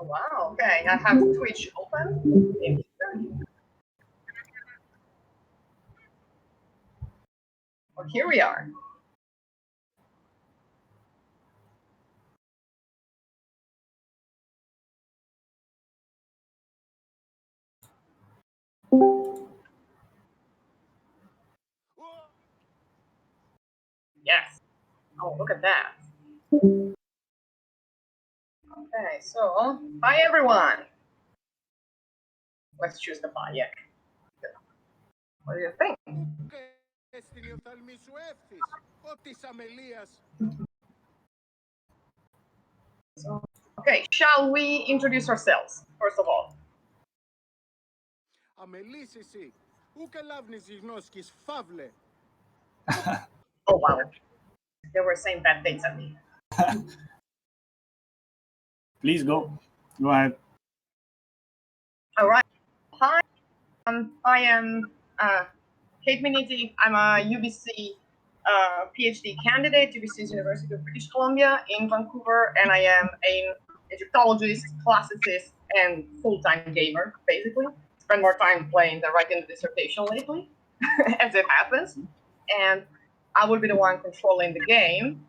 Wow, okay. I have Twitch open. Well, here we are. Yes. Oh, look at that. Okay, so hi everyone. Let's choose the pie. Yeah. What do you think? So, okay, shall we introduce ourselves first of all? Oh wow, they were saying bad things at me. Please go ahead. All right. Hi, I am Kate Minniti. I'm a UBC PhD candidate, UBC's University of British Columbia in Vancouver, and I am an Egyptologist, classicist, and full-time gamer, basically. Spend more time playing than writing the dissertation lately, as it happens. And I will be the one controlling the game.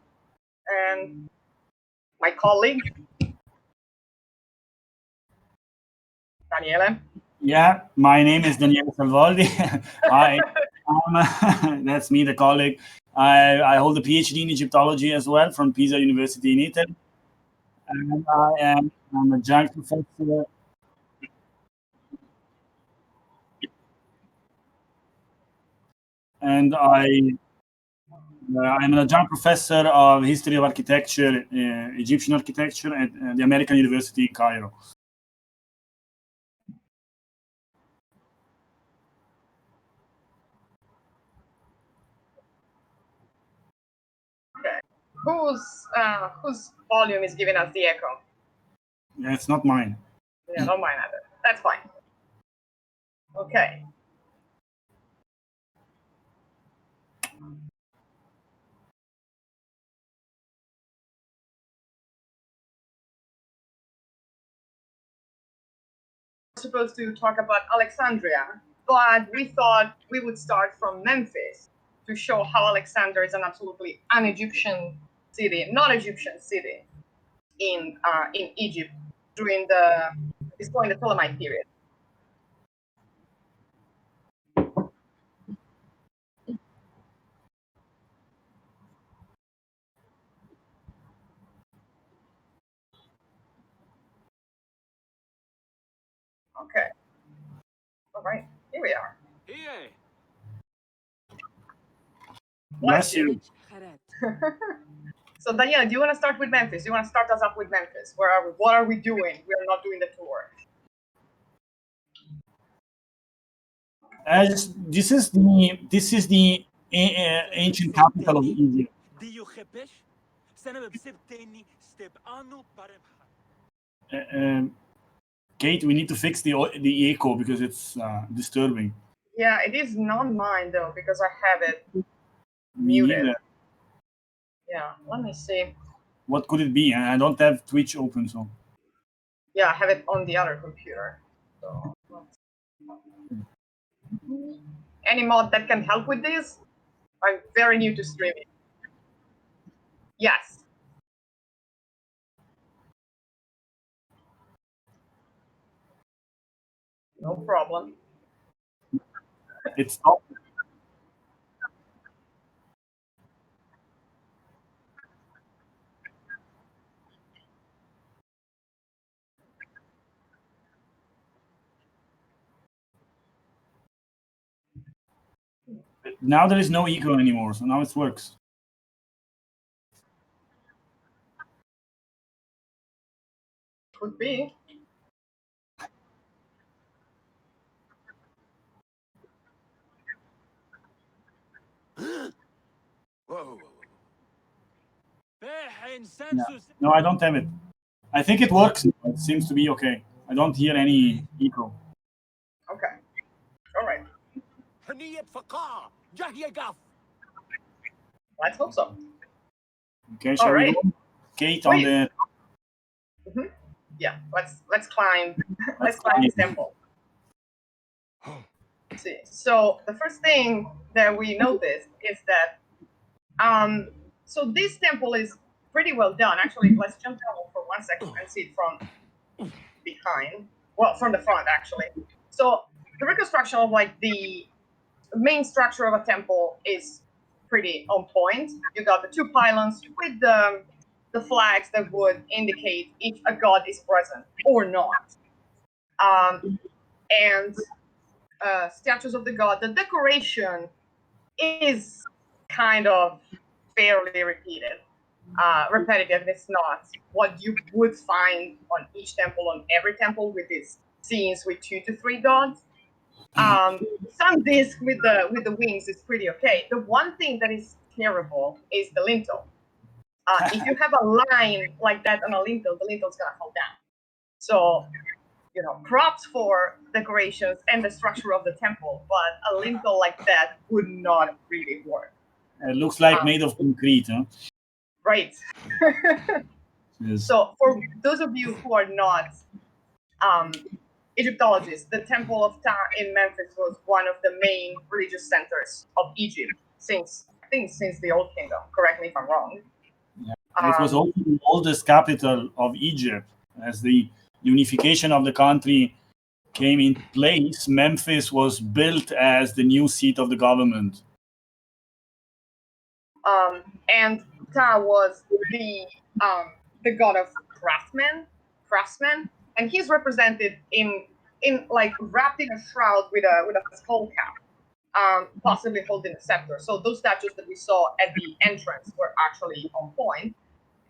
And my colleague, Daniele. Yeah, my name is Daniele Salvoldi. That's me, the colleague. I hold a PhD in Egyptology as well from Pisa University in Italy. And I'm a adjunct professor. And I'm an adjunct professor of history of architecture, Egyptian architecture at the American University in Cairo. Okay. Whose volume is giving us the echo? Yeah, it's not mine. Yeah, not mine either. That's fine. Okay. Supposed to talk about Alexandria, but we thought we would start from Memphis to show how Alexandria is an absolutely un-Egyptian city, non-Egyptian city in Egypt during the Ptolemaic period. Okay. All right. Here we are. Bless you. So Daniela, do you want to start with Memphis? Do you want to start us up with Memphis? Where are we? What are we doing? We are not doing the tour. This is the ancient capital of Egypt. Kate, we need to fix the echo because it's disturbing. Yeah, it is not mine though because I have it Me muted. neither. Yeah, let me see. What could it be? I don't have Twitch open, so. Yeah, I have it on the other computer. So, any mod that can help with this? I'm very new to streaming. Yes. No problem. It's not. Now there is no echo anymore, so now it works. Could be. Whoa. Yeah. No, I don't have it. I think it works. It seems to be okay. I don't hear any echo. Okay. All right. Let's hope so. Okay, shall we go? Kate on the. Mhm. yeah, let's climb let's climb this temple. Let's see. So the first thing that we noticed is that so this temple is pretty well done. Actually, let's jump down for 1 second and see it from behind. Well, from the front actually. So the reconstruction of like the main structure of a temple is pretty on point. You got the 2 pylons with the flags that would indicate if a god is present or not, and statues of the god. The decoration is kind of fairly repetitive. It's not what you would find on each temple, on every temple, with these scenes with 2 to 3 gods. Some disc with the wings is pretty okay. The one thing that is terrible is the lintel. If you have a line like that on a lintel, the lintel's gonna fall down. So, props for decorations and the structure of the temple, but a lintel like that would not really work. It looks like made of concrete, huh? Right. Yes. So for those of you who are not Egyptologists, the Temple of Ta in Memphis was one of the main religious centers of Egypt since the Old Kingdom. Correct me if I'm wrong. Yeah. It was also the oldest capital of Egypt. As the unification of the country came in place, Memphis was built as the new seat of the government. And Ta was the god of craftsmen, and he's represented in like wrapped in a shroud with a skull cap, possibly holding a scepter. So those statues that we saw at the entrance were actually on point.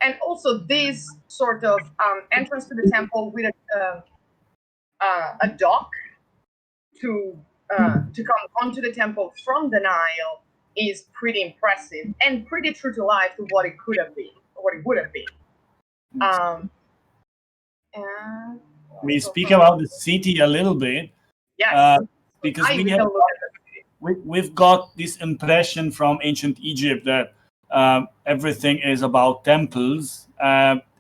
And also this sort of entrance to the temple with a dock to come onto the temple from the Nile is pretty impressive and pretty true to life to what it could have been, or what it would have been. And we speak about the city a little bit. Yes. Because we've got this impression from ancient Egypt that everything is about temples.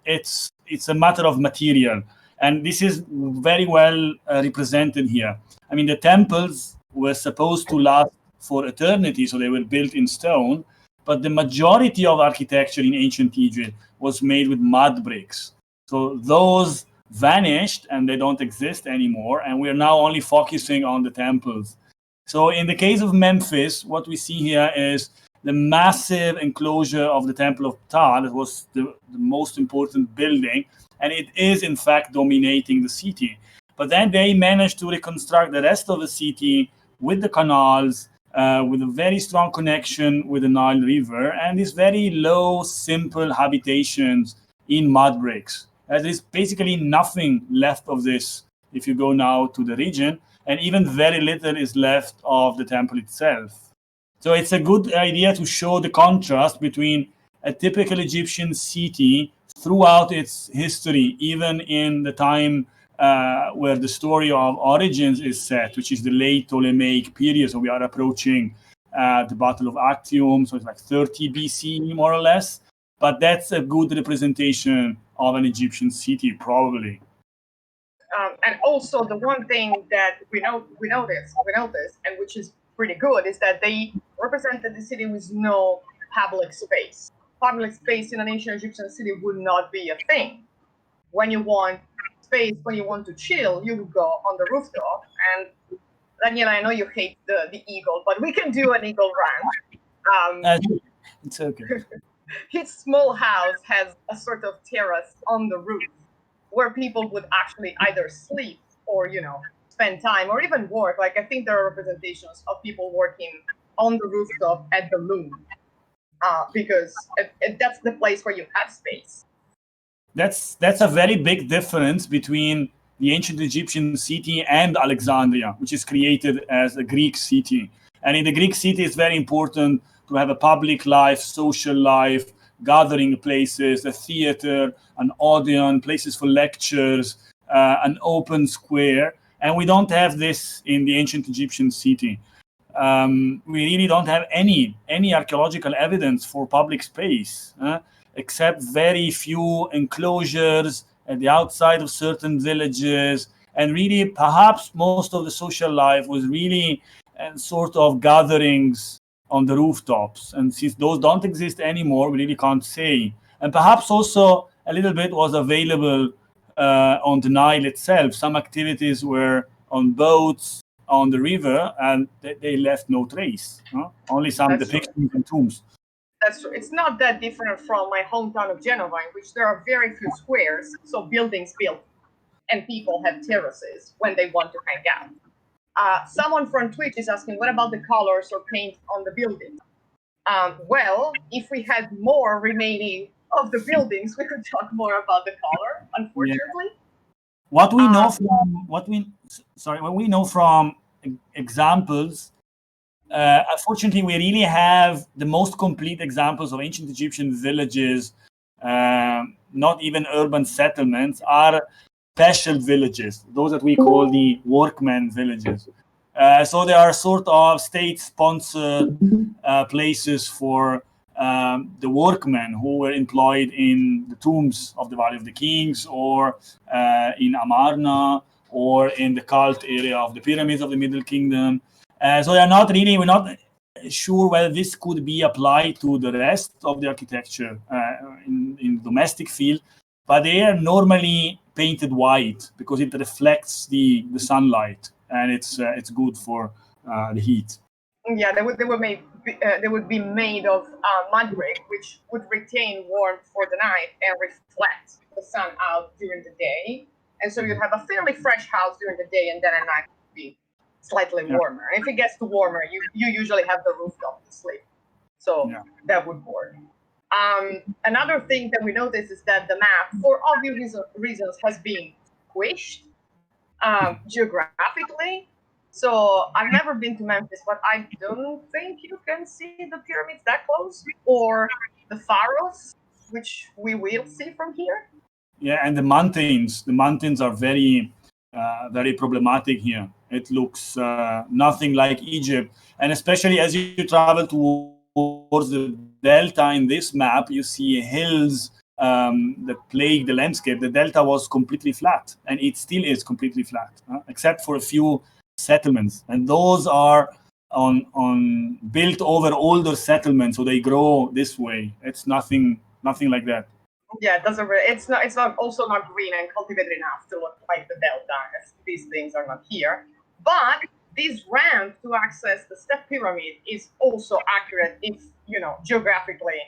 It's a matter of material, and this is very well represented here. I mean, the temples were supposed to last for eternity, so they were built in stone, but the majority of architecture in ancient Egypt was made with mud bricks. So those vanished and they don't exist anymore, and we're now only focusing on the temples. So in the case of Memphis, what we see here is the massive enclosure of the Temple of Ptah. That was the most important building, and it is in fact dominating the city. But then they managed to reconstruct the rest of the city with the canals, with a very strong connection with the Nile River, and these very low, simple habitations in mud bricks. There is basically nothing left of this if you go now to the region, and even very little is left of the temple itself. So it's a good idea to show the contrast between a typical Egyptian city throughout its history, even in the time where the story of origins is set, which is the late Ptolemaic period. So we are approaching the Battle of Actium, so it's like 30 BC, more or less. But that's a good representation of an Egyptian city, probably. And also, the one thing that we noticed, and which is pretty good, is that they represented the city with no public space. Public space in an ancient Egyptian city would not be a thing. When you want space, when you want to chill, you would go on the rooftop. And Daniele, I know you hate the eagle, but we can do an eagle run. It's okay. His small house has a sort of terrace on the roof where people would actually either sleep or, spend time or even work. Like, I think there are representations of people working on the rooftop at the loom, because that's the place where you have space. That's a very big difference between the ancient Egyptian city and Alexandria, which is created as a Greek city. And in the Greek city, it's very important to have a public life, social life, gathering places, a theater, an audience, places for lectures, an open square. And we don't have this in the ancient Egyptian city. We really don't have any archaeological evidence for public space, except very few enclosures at the outside of certain villages, and really perhaps most of the social life was really sort of gatherings on the rooftops. And since those don't exist anymore, we really can't say. And perhaps also a little bit was available on the Nile itself. Some activities were on boats on the river, and they left no trace. Only some That's depictions and tombs. That's true. It's not that different from my hometown of Genova, in which there are very few squares, so buildings built, and people have terraces when they want to hang out. Someone from Twitch is asking, what about the colors or paint on the buildings? Well, if we had more remaining of the buildings, we could talk more about the color, unfortunately. What we know from what we know from examples, unfortunately, we really have the most complete examples of ancient Egyptian villages, not even urban settlements, are special villages, those that we call the workmen villages. So they are sort of state-sponsored places for the workmen who were employed in the tombs of the Valley of the Kings, or in Amarna, or in the cult area of the pyramids of the Middle Kingdom. So we're not sure whether this could be applied to the rest of the architecture in domestic field, but they are normally painted white because it reflects the sunlight, and it's good for the heat. Yeah, they would be made of mud brick, which would retain warmth for the night and reflect the sun out during the day. And so you'd have a fairly fresh house during the day, and then at night would be slightly warmer. And if it gets too warmer, you usually have the rooftop to sleep. So that would work. Another thing that we notice is that the map, for obvious reasons, has been squished geographically. So I've never been to Memphis, but I don't think you can see the pyramids that close, or the pharaohs, which we will see from here. Yeah, and the mountains are very very problematic here. It looks nothing like Egypt, and especially as you travel towards the delta in this map, you see hills that plague the landscape. The delta was completely flat, and it still is completely flat, except for a few settlements, and those are on built over older settlements, so they grow this way. It's nothing like that. Yeah, it doesn't really, it's not also not green and cultivated enough to look like the delta, as these things are not here. But this ramp to access the step pyramid is also accurate if, geographically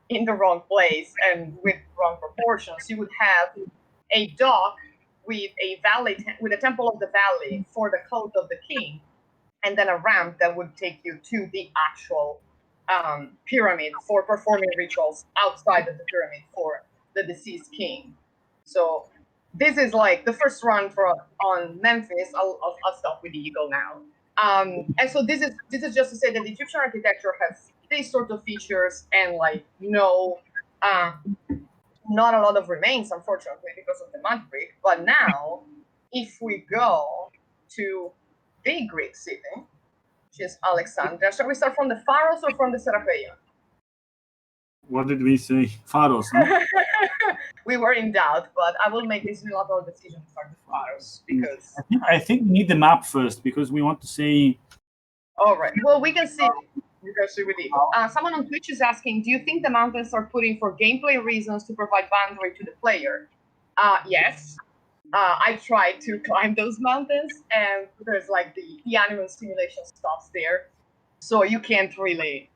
in the wrong place and with wrong proportions. You would have a dock with a temple of the valley for the cult of the king, and then a ramp that would take you to the actual pyramid for performing rituals outside of the pyramid for the deceased king. So this is like the first run on Memphis. I'll stop with the eagle now. And so this is just to say that the Egyptian architecture has these sort of features, and not a lot of remains, unfortunately, because of the mud brick. But now, if we go to the Greek city, which is Alexandria, shall we start from the pharaohs or from the Serapeum? What did we say? Pharaohs, no? We were in doubt, but I will make this unilateral decision to start the pharaohs because I think we need the map first, because we want to say. All right. Well, we can see. Someone on Twitch is asking, do you think the mountains are put in for gameplay reasons to provide boundary to the player? Yes. I tried to climb those mountains, and there's like the animal simulation stops there, so you can't really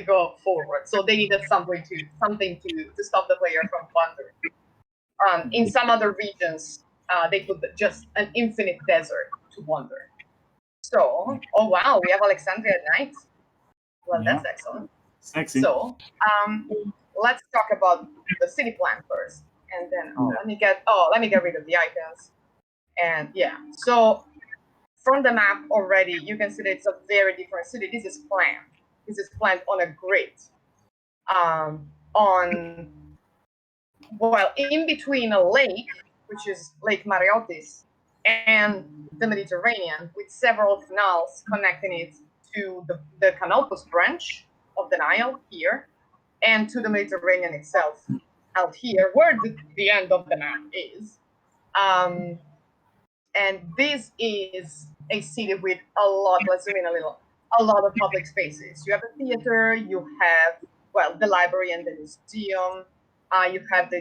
go forward. So they needed something to stop the player from wandering. In some other regions, they put just an infinite desert to wander. So, oh wow, we have Alexandria at night. Well, that's excellent. Sexy. So, let's talk about the city plan first, and then let me get rid of the icons. And so from the map already, you can see that it's a very different city. This is planned. This is planned on a grid. In between a lake, which is Lake Mariotis, and the Mediterranean, with several canals connecting it to the Canopus branch of the Nile here, and to the Mediterranean itself. out here where the end of the map is. And this is a city with a lot, let's zoom in a little, a lot of public spaces. You have a theater, you have, well, the library and the museum, you have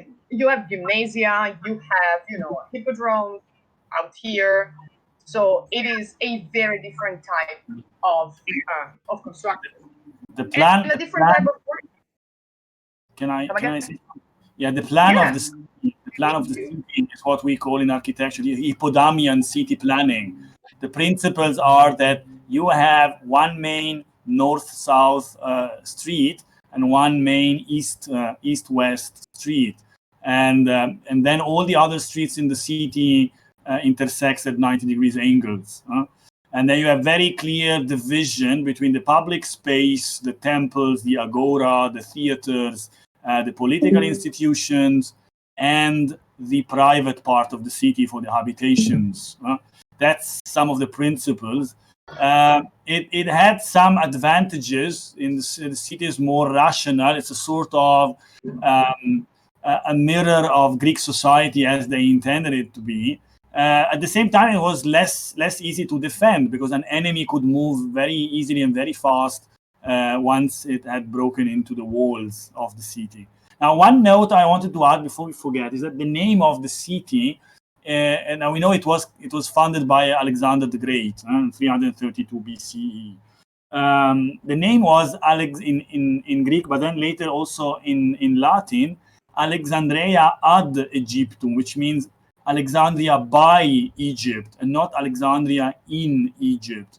gymnasia, you have, a hippodrome out here. So it is a very different type of construction. The plan. And a different type of work. Can I say? Yeah, the plan of the city is what we call in architecture Hippodamian city planning. The principles are that you have one main north-south street and one main east-west street, and then all the other streets in the city intersect at 90 degrees angles. And then you have very clear division between the public space, the temples, the agora, the theaters, the political institutions, and the private part of the city for the habitations. That's some of the principles. It had some advantages. In the city is more rational. It's a sort of a mirror of Greek society as they intended it to be. At the same time, it was less easy to defend because an enemy could move very easily and very fast once it had broken into the walls of the city. Now, one note I wanted to add before we forget is that the name of the city, and now we know it was founded by Alexander the Great in 332 BCE. The name was in Greek, but then later also in Latin, Alexandria ad Egyptum, which means Alexandria by Egypt and not Alexandria in Egypt.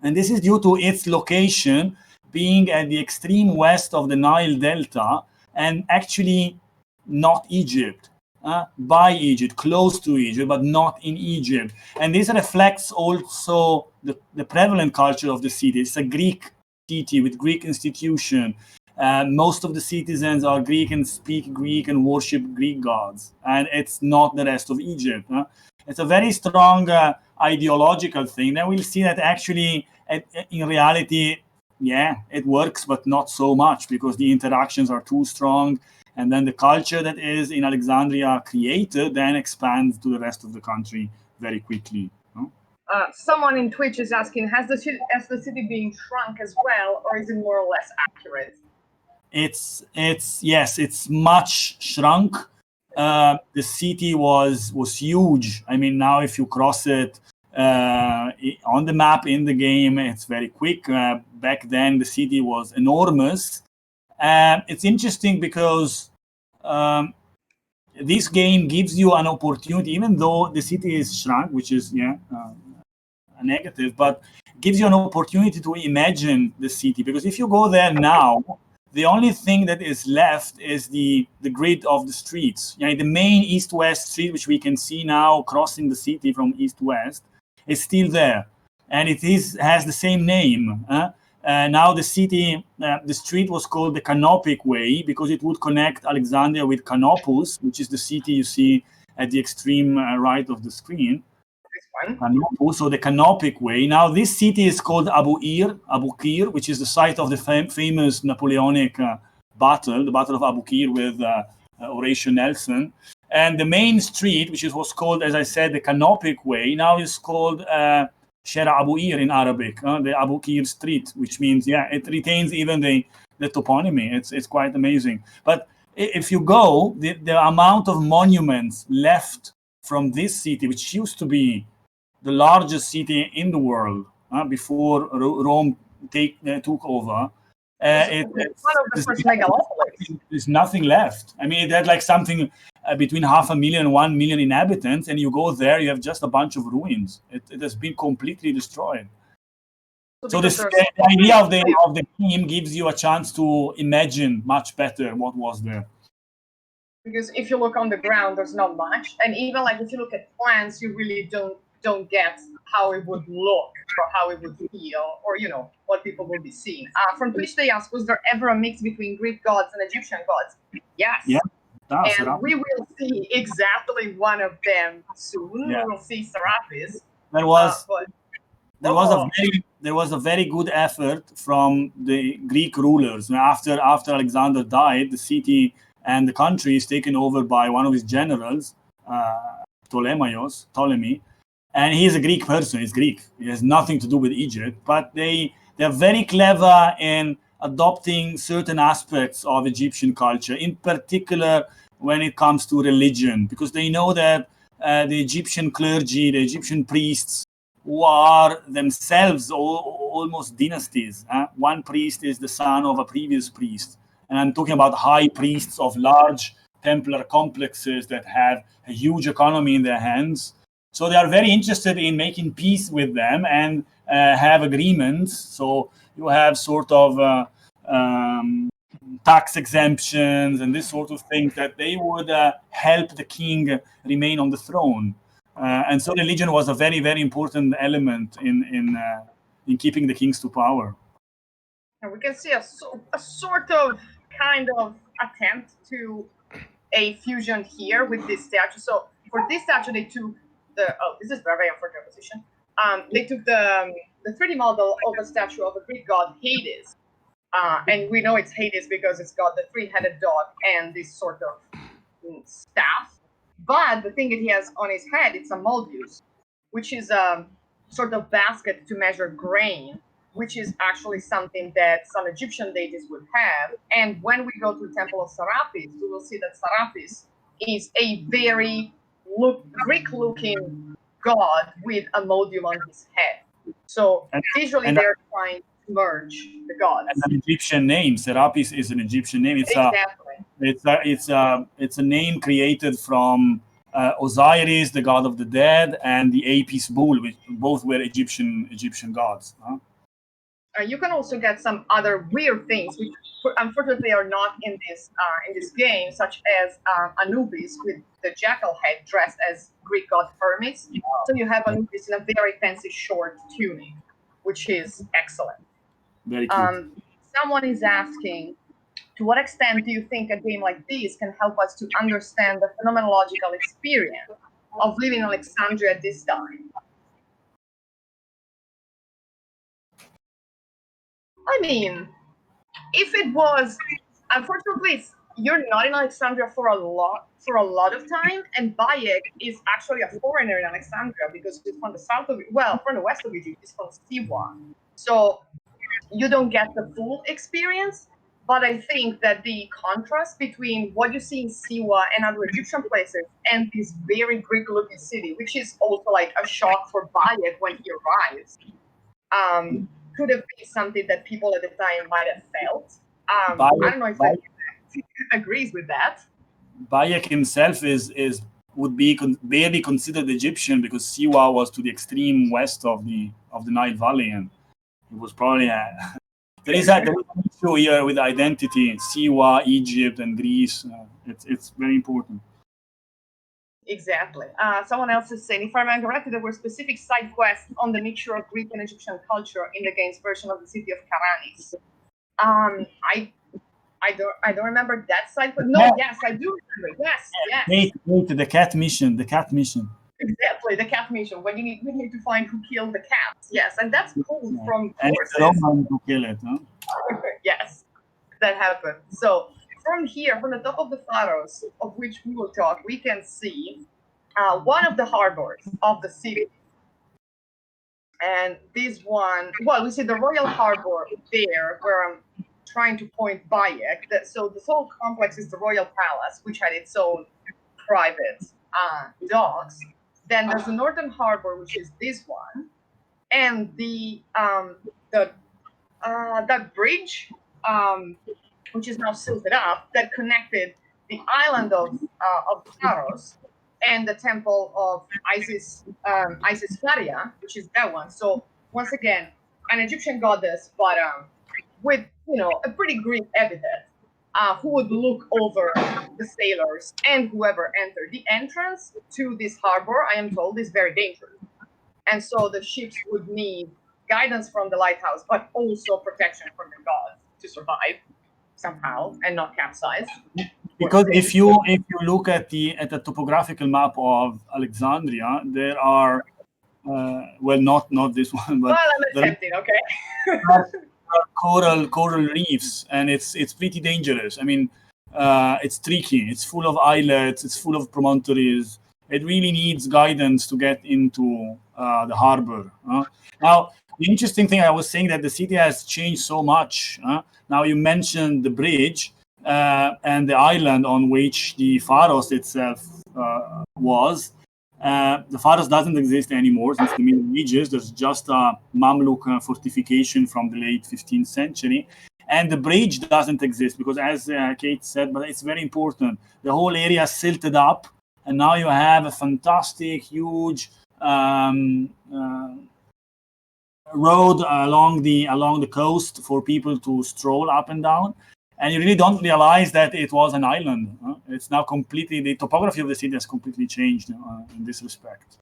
And this is due to its location being at the extreme west of the Nile Delta and actually not Egypt, by Egypt, close to Egypt, but not in Egypt. And this reflects also the prevalent culture of the city. It's a Greek city with Greek institution. Most of the citizens are Greek and speak Greek and worship Greek gods. And it's not the rest of Egypt. It's a very strong ideological thing. Then we'll see that actually, in reality, it works, but not so much because the interactions are too strong. And then the culture that is in Alexandria created then expands to the rest of the country very quickly. Someone in Twitch is asking, has the city been shrunk as well, or is it more or less accurate? It's much shrunk. The city was huge. I mean, now if you cross it on the map in the game, it's very quick. Back then, the city was enormous. It's interesting because this game gives you an opportunity, even though the city is shrunk, which is a negative, but gives you an opportunity to imagine the city. Because if you go there now, the only thing that is left is the grid of the streets. The main east-west street, which we can see now crossing the city from east-west, is still there. And it has the same name. Now the city, the street was called the Canopic Way because it would connect Alexandria with Canopus, which is the city you see at the extreme right of the screen. Canopus, so the Canopic Way. Now this city is called Abukir, which is the site of the famous Napoleonic battle, the Battle of Abukir with Horatio Nelson. And the main street, which was called, as I said, the Canopic Way, now is called Shera Abuir in Arabic, the Abukir Street, which means, it retains even the toponymy. It's quite amazing. But if you go, the amount of monuments left from this city, which used to be the largest city in the world before Rome took over, it's one of the first megalopolis. There's nothing left. I mean, it had like something between 500,000 and 1 million inhabitants, and you go there, you have just a bunch of ruins. It has been completely destroyed. So the idea of the game gives you a chance to imagine much better what was there. Because if you look on the ground, there's not much, and even like if you look at plans, you really don't get how it would look or how it would feel, or what people will be seeing. From Twitch they ask, was there ever a mix between Greek gods and Egyptian gods? Yes. Yeah. And we will see exactly one of them soon. Yeah. We will see Serapis. There was a very good effort from the Greek rulers. After Alexander died, the city and the country is taken over by one of his generals, Ptolemy, and he's a Greek person. He's Greek. He has nothing to do with Egypt, but they're very clever in adopting certain aspects of Egyptian culture, in particular when it comes to religion, because they know that the Egyptian clergy, the Egyptian priests, who are themselves almost dynasties. One priest is the son of a previous priest. And I'm talking about high priests of large Templar complexes that have a huge economy in their hands. So they are very interested in making peace with them and have agreements. So you have sort of tax exemptions and this sort of things that they would help the king remain on the throne. And so religion was a very, very important element in keeping the kings to power. And we can see a sort of kind of attempt to a fusion here with this statue. So for this statue, they took this is very unfortunate position. They took the 3D model of a statue of a Greek god Hades, and we know it's Hades because it's got the 3-headed dog and this sort of staff. But the thing that he has on his head, it's a modus, which is a sort of basket to measure grain, which is actually something that some Egyptian deities would have. And when we go to the temple of Serapis, we will see that Serapis is a very Greek-looking god with a module on his head. So visually, they're trying to merge the gods. And an Egyptian name, Serapis is an Egyptian name. It's a name created from Osiris, the god of the dead, and the Apis bull, which both were Egyptian gods. You can also get some other weird things, which unfortunately are not in this game, such as Anubis with the jackal head dressed as Greek god Hermes. So you have Anubis in a very fancy short tunic, which is excellent. Very cute. Someone is asking, to what extent do you think a game like this can help us to understand the phenomenological experience of living in Alexandria at this time? I mean, if it was, unfortunately, you're not in Alexandria for a lot of time, and Bayek is actually a foreigner in Alexandria because he's from the south of, from the west of Egypt. He's from Siwa, so you don't get the full experience. But I think that the contrast between what you see in Siwa and other Egyptian places and this very Greek-looking city, which is also like a shock for Bayek when he arrives, could have been something that people at the time might have felt. I don't know if Bayek agrees with that. Bayek himself would be barely considered Egyptian because Siwa was to the extreme west of the Nile Valley, and it was probably there is an issue here with identity. Siwa, Egypt, and Greece. It's very important. Exactly. Someone else is saying, if I remember correctly, there were specific side quests on the mixture of Greek and Egyptian culture in the game's version of the city of Karanis. I don't remember that side, but no, yes, I do remember. Yes. Wait, the cat mission. Exactly, the cat mission. When we need to find who killed the cats. Yes, and that's pulled from and forces. It's Roman who kill it, huh? Yes, that happened. So from here, from the top of the Pharos, of which we will talk, we can see one of the harbors of the city. And this one, we see the Royal Harbor there, where I'm trying to point Bayek. So this whole complex is the Royal Palace, which had its own private docks. Then there's the Northern Harbor, which is this one, and that bridge, which is now silted up, that connected the island of Pharos and the temple of Isis Faria, which is that one. So once again, an Egyptian goddess, but with a pretty Greek epithet, who would look over the sailors and whoever entered. The entrance to this harbor, I am told, is very dangerous, and so the ships would need guidance from the lighthouse, but also protection from the gods to survive somehow and not capsize. Because if you look at the topographical map of Alexandria, there are not this one, but I'm attempting, okay. coral reefs, and it's pretty dangerous. I mean, it's tricky. It's full of islets. It's full of promontories. It really needs guidance to get into the harbor. Now, the interesting thing, I was saying that the city has changed so much. Now, you mentioned the bridge and the island on which the Pharos itself was. The Pharos doesn't exist anymore since the Middle Ages. There's just a Mamluk fortification from the late 15th century. And the bridge doesn't exist because, as Kate said, but it's very important, the whole area is silted up, and now you have a fantastic, huge road along the coast for people to stroll up and down. And you really don't realize that it was an island. It's now completely, the topography of the city has completely changed in this respect.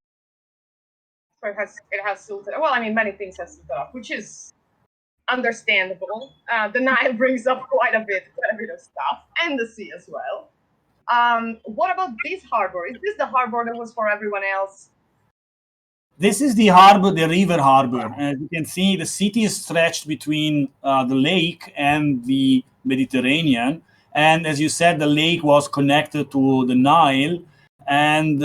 So it has silted. Well, I mean, many things have silted up, which is understandable. The Nile brings up quite a bit of stuff, and the sea as well. What about this harbor? Is this the harbor that was for everyone else? This is the harbor, the river harbor. As you can see, the city is stretched between the lake and the Mediterranean. And as you said, the lake was connected to the Nile. And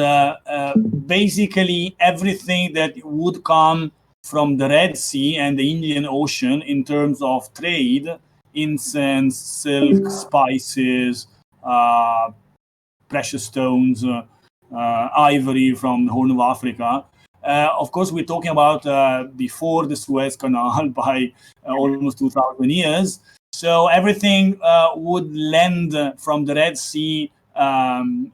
basically everything that would come from the Red Sea and the Indian Ocean in terms of trade, incense, silk, spices, precious stones, ivory from the Horn of Africa. Of course, we're talking about before the Suez Canal by almost 2,000 years. So everything would land from the Red Sea on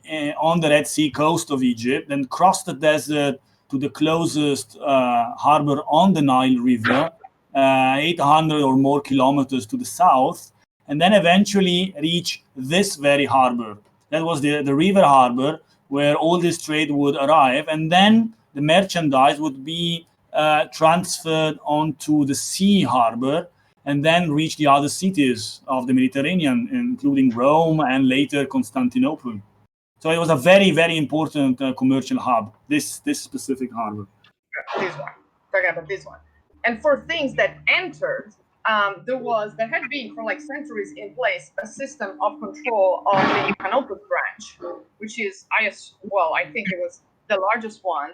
the Red Sea coast of Egypt, then cross the desert to the closest harbor on the Nile River, 800 or more kilometers to the south, and then eventually reach this very harbor. That was the river harbor where all this trade would arrive, and then the merchandise would be transferred onto the sea harbor and then reach the other cities of the Mediterranean, including Rome and later Constantinople. So it was a very, very important commercial hub, this specific harbor. This one. Talking about this one. And for things that entered, there had been for like centuries in place a system of control of the Canopus branch, which is, I think it was the largest one,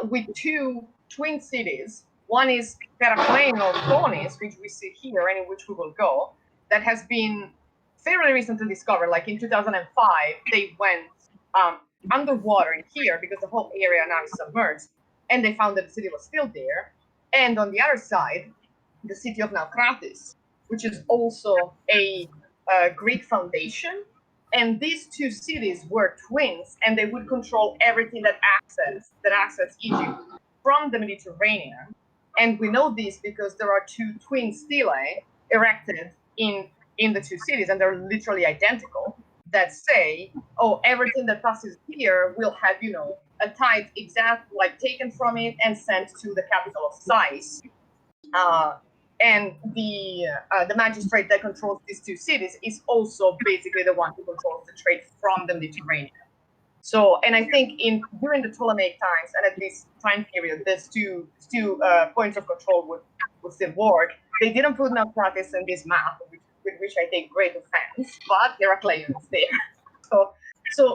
with two twin cities. One is Heracleon or Phonis, which we see here and in which we will go, that has been fairly recently discovered. Like in 2005, they went underwater in here because the whole area now is submerged, and they found that the city was still there. And on the other side, the city of Naucratis, which is also a Greek foundation. And these two cities were twins, and they would control everything that access Egypt from the Mediterranean. And we know this because there are two twin stelae erected in the two cities, and they're literally identical, that say, oh, everything that passes here will have, a type exact, like taken from it and sent to the capital of Sais. And the magistrate that controls these two cities is also basically the one who controls the trade from the Mediterranean. So, and I think during the Ptolemaic times and at this time period, these two points of control would still work. They didn't put Naucratis in this map, with which I take great offense, but Heracleon is there.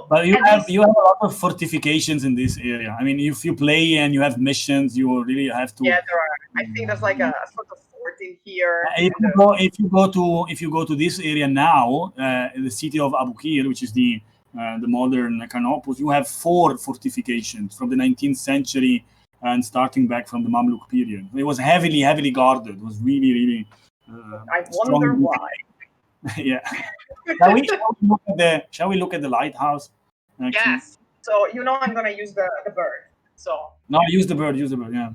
But you have a lot of fortifications in this area. I mean, if you play and you have missions, you really have to. Yeah, there are. I think there's like a sort of fort in here. If you go to this area now, the city of Abukir, which is the modern Canopus, you have 4 fortifications from the 19th century and starting back from the Mamluk period. It was heavily guarded. It was really. I wonder why. Yeah. Shall we look at the lighthouse? Actually? Yes. So I'm gonna use the bird. So no, use the bird. Yeah. Yeah.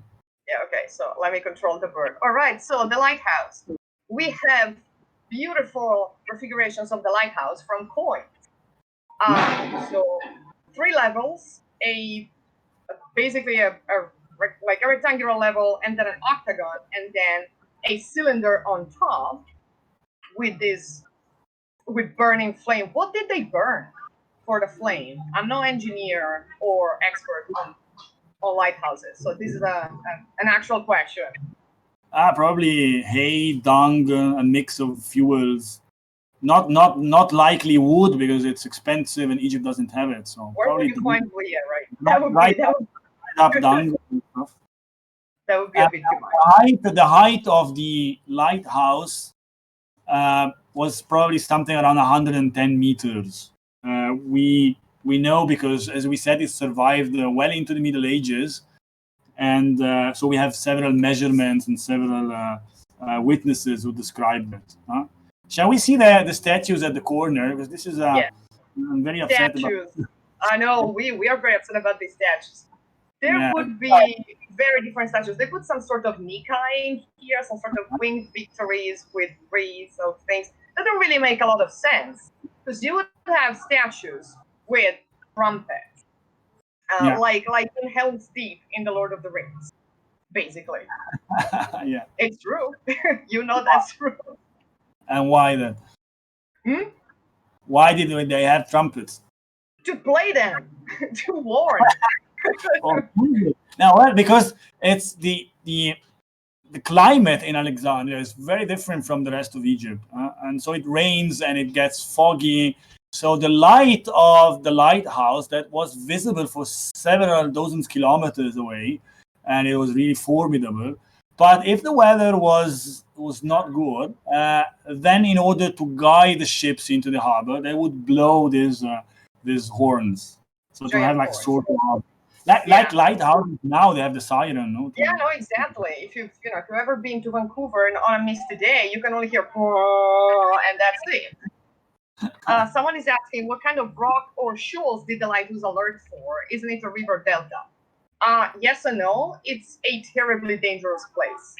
Okay. So let me control the bird. All right. So the lighthouse. We have beautiful configurations of the lighthouse from coins. So 3 levels, basically a rectangular level, and then an octagon, and then a cylinder on top with burning flame. What did they burn for the flame? I'm no engineer or expert on lighthouses, so this is an actual question. Probably hay, dung, a mix of fuels. Not likely wood because it's expensive and Egypt doesn't have it. So Where would probably you find wood? Yeah, right. right up dung and stuff. That would be a bit too much. The height of the lighthouse was probably something around 110 meters. We know because, as we said, it survived well into the Middle Ages, and so we have several measurements and several witnesses who described it. Shall we see the statues at the corner? Because this is I'm very upset statues. about. I know we are very upset about these statues. There would be very different statues. They put some sort of Nikai in here, some sort of winged victories with wreaths of things. That don't really make a lot of sense. Because you would have statues with trumpets. Like in Helm's Deep in The Lord of the Rings. Basically. Yeah. It's true. You know that's true. And why then? Why did they have trumpets? To play them. To warn. Now, well, because it's the climate in Alexandria is very different from the rest of Egypt, and so it rains and it gets foggy. So the light of the lighthouse that was visible for several dozens kilometers away, and it was really formidable. But if the weather was not good, then in order to guide the ships into the harbor, they would blow these horns. So to have like sort of like lighthouses now, they have the siren. No? Yeah, no, exactly. If you've ever been to Vancouver and on a misty day, you can only hear and that's it. Someone is asking, what kind of rock or shoals did the lighthouse alert for? Isn't it a river delta? Yes and no. It's a terribly dangerous place.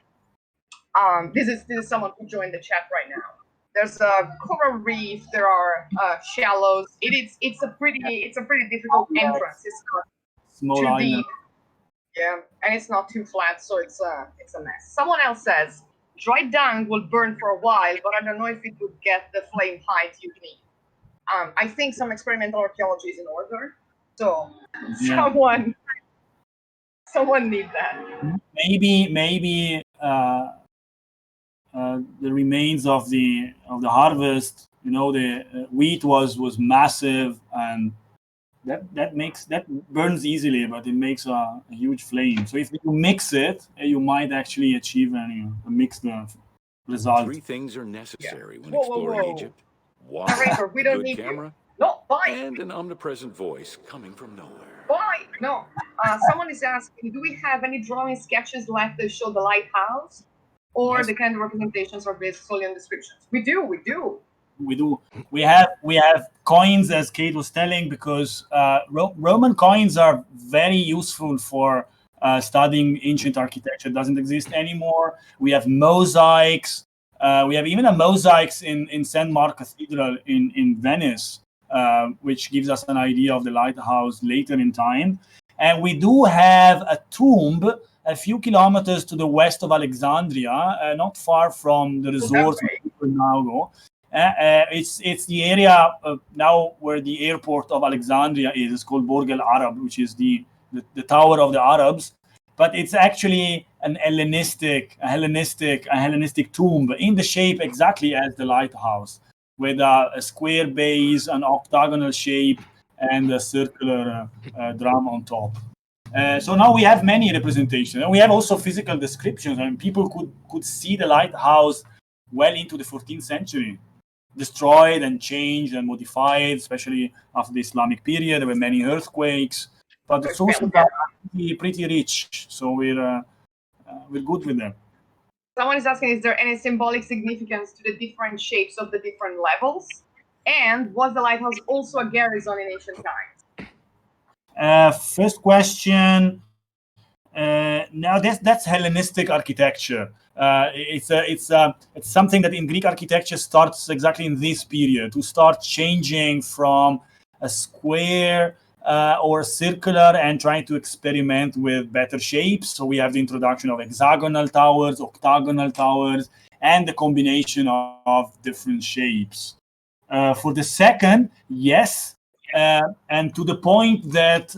This is someone who joined the chat right now. There's a coral reef. There are shallows. It's a pretty difficult entrance. It's not small too island. deep. Yeah, and it's not too flat, so it's a mess. Someone else says dry dung will burn for a while, but I don't know if it would get the flame height you need. I think some experimental archaeology is in order, so someone need that. Maybe the remains of the harvest. The wheat was massive, and that burns easily, but it makes a huge flame. So if you mix it, you might actually achieve a mixed result. 3 things are necessary when exploring Egypt: water, we don't a need good camera, and an omnipresent voice coming from nowhere. Why? No. Someone is asking, do we have any drawing sketches left that show the lighthouse? Or the kind of representations are based solely on descriptions? We do. We have coins, as Kate was telling, because Roman coins are very useful for studying ancient architecture. It doesn't exist anymore. We have mosaics. We have even a mosaics in St. Mark Cathedral in Venice, which gives us an idea of the lighthouse later in time. And we do have a tomb a few kilometers to the west of Alexandria, not far from the resort we now go. It's the area now where the airport of Alexandria is. It's called Borg El Arab, which is the Tower of the Arabs. But it's actually a Hellenistic tomb in the shape exactly as the lighthouse, with a square base, an octagonal shape, and a circular drum on top. So now we have many representations, and we have also physical descriptions. I mean, people could see the lighthouse well into the 14th century, destroyed and changed and modified, especially after the Islamic period. There were many earthquakes, but the sources are pretty rich, so we're good with them. Someone is asking, is there any symbolic significance to the different shapes of the different levels? And was the lighthouse also a garrison in ancient times? First question. Now that's Hellenistic architecture. It's something that in Greek architecture starts exactly in this period, to start changing from a square or circular and trying to experiment with better shapes. So we have the introduction of hexagonal towers, octagonal towers, and the combination of different shapes. For the second, yes. And to the point that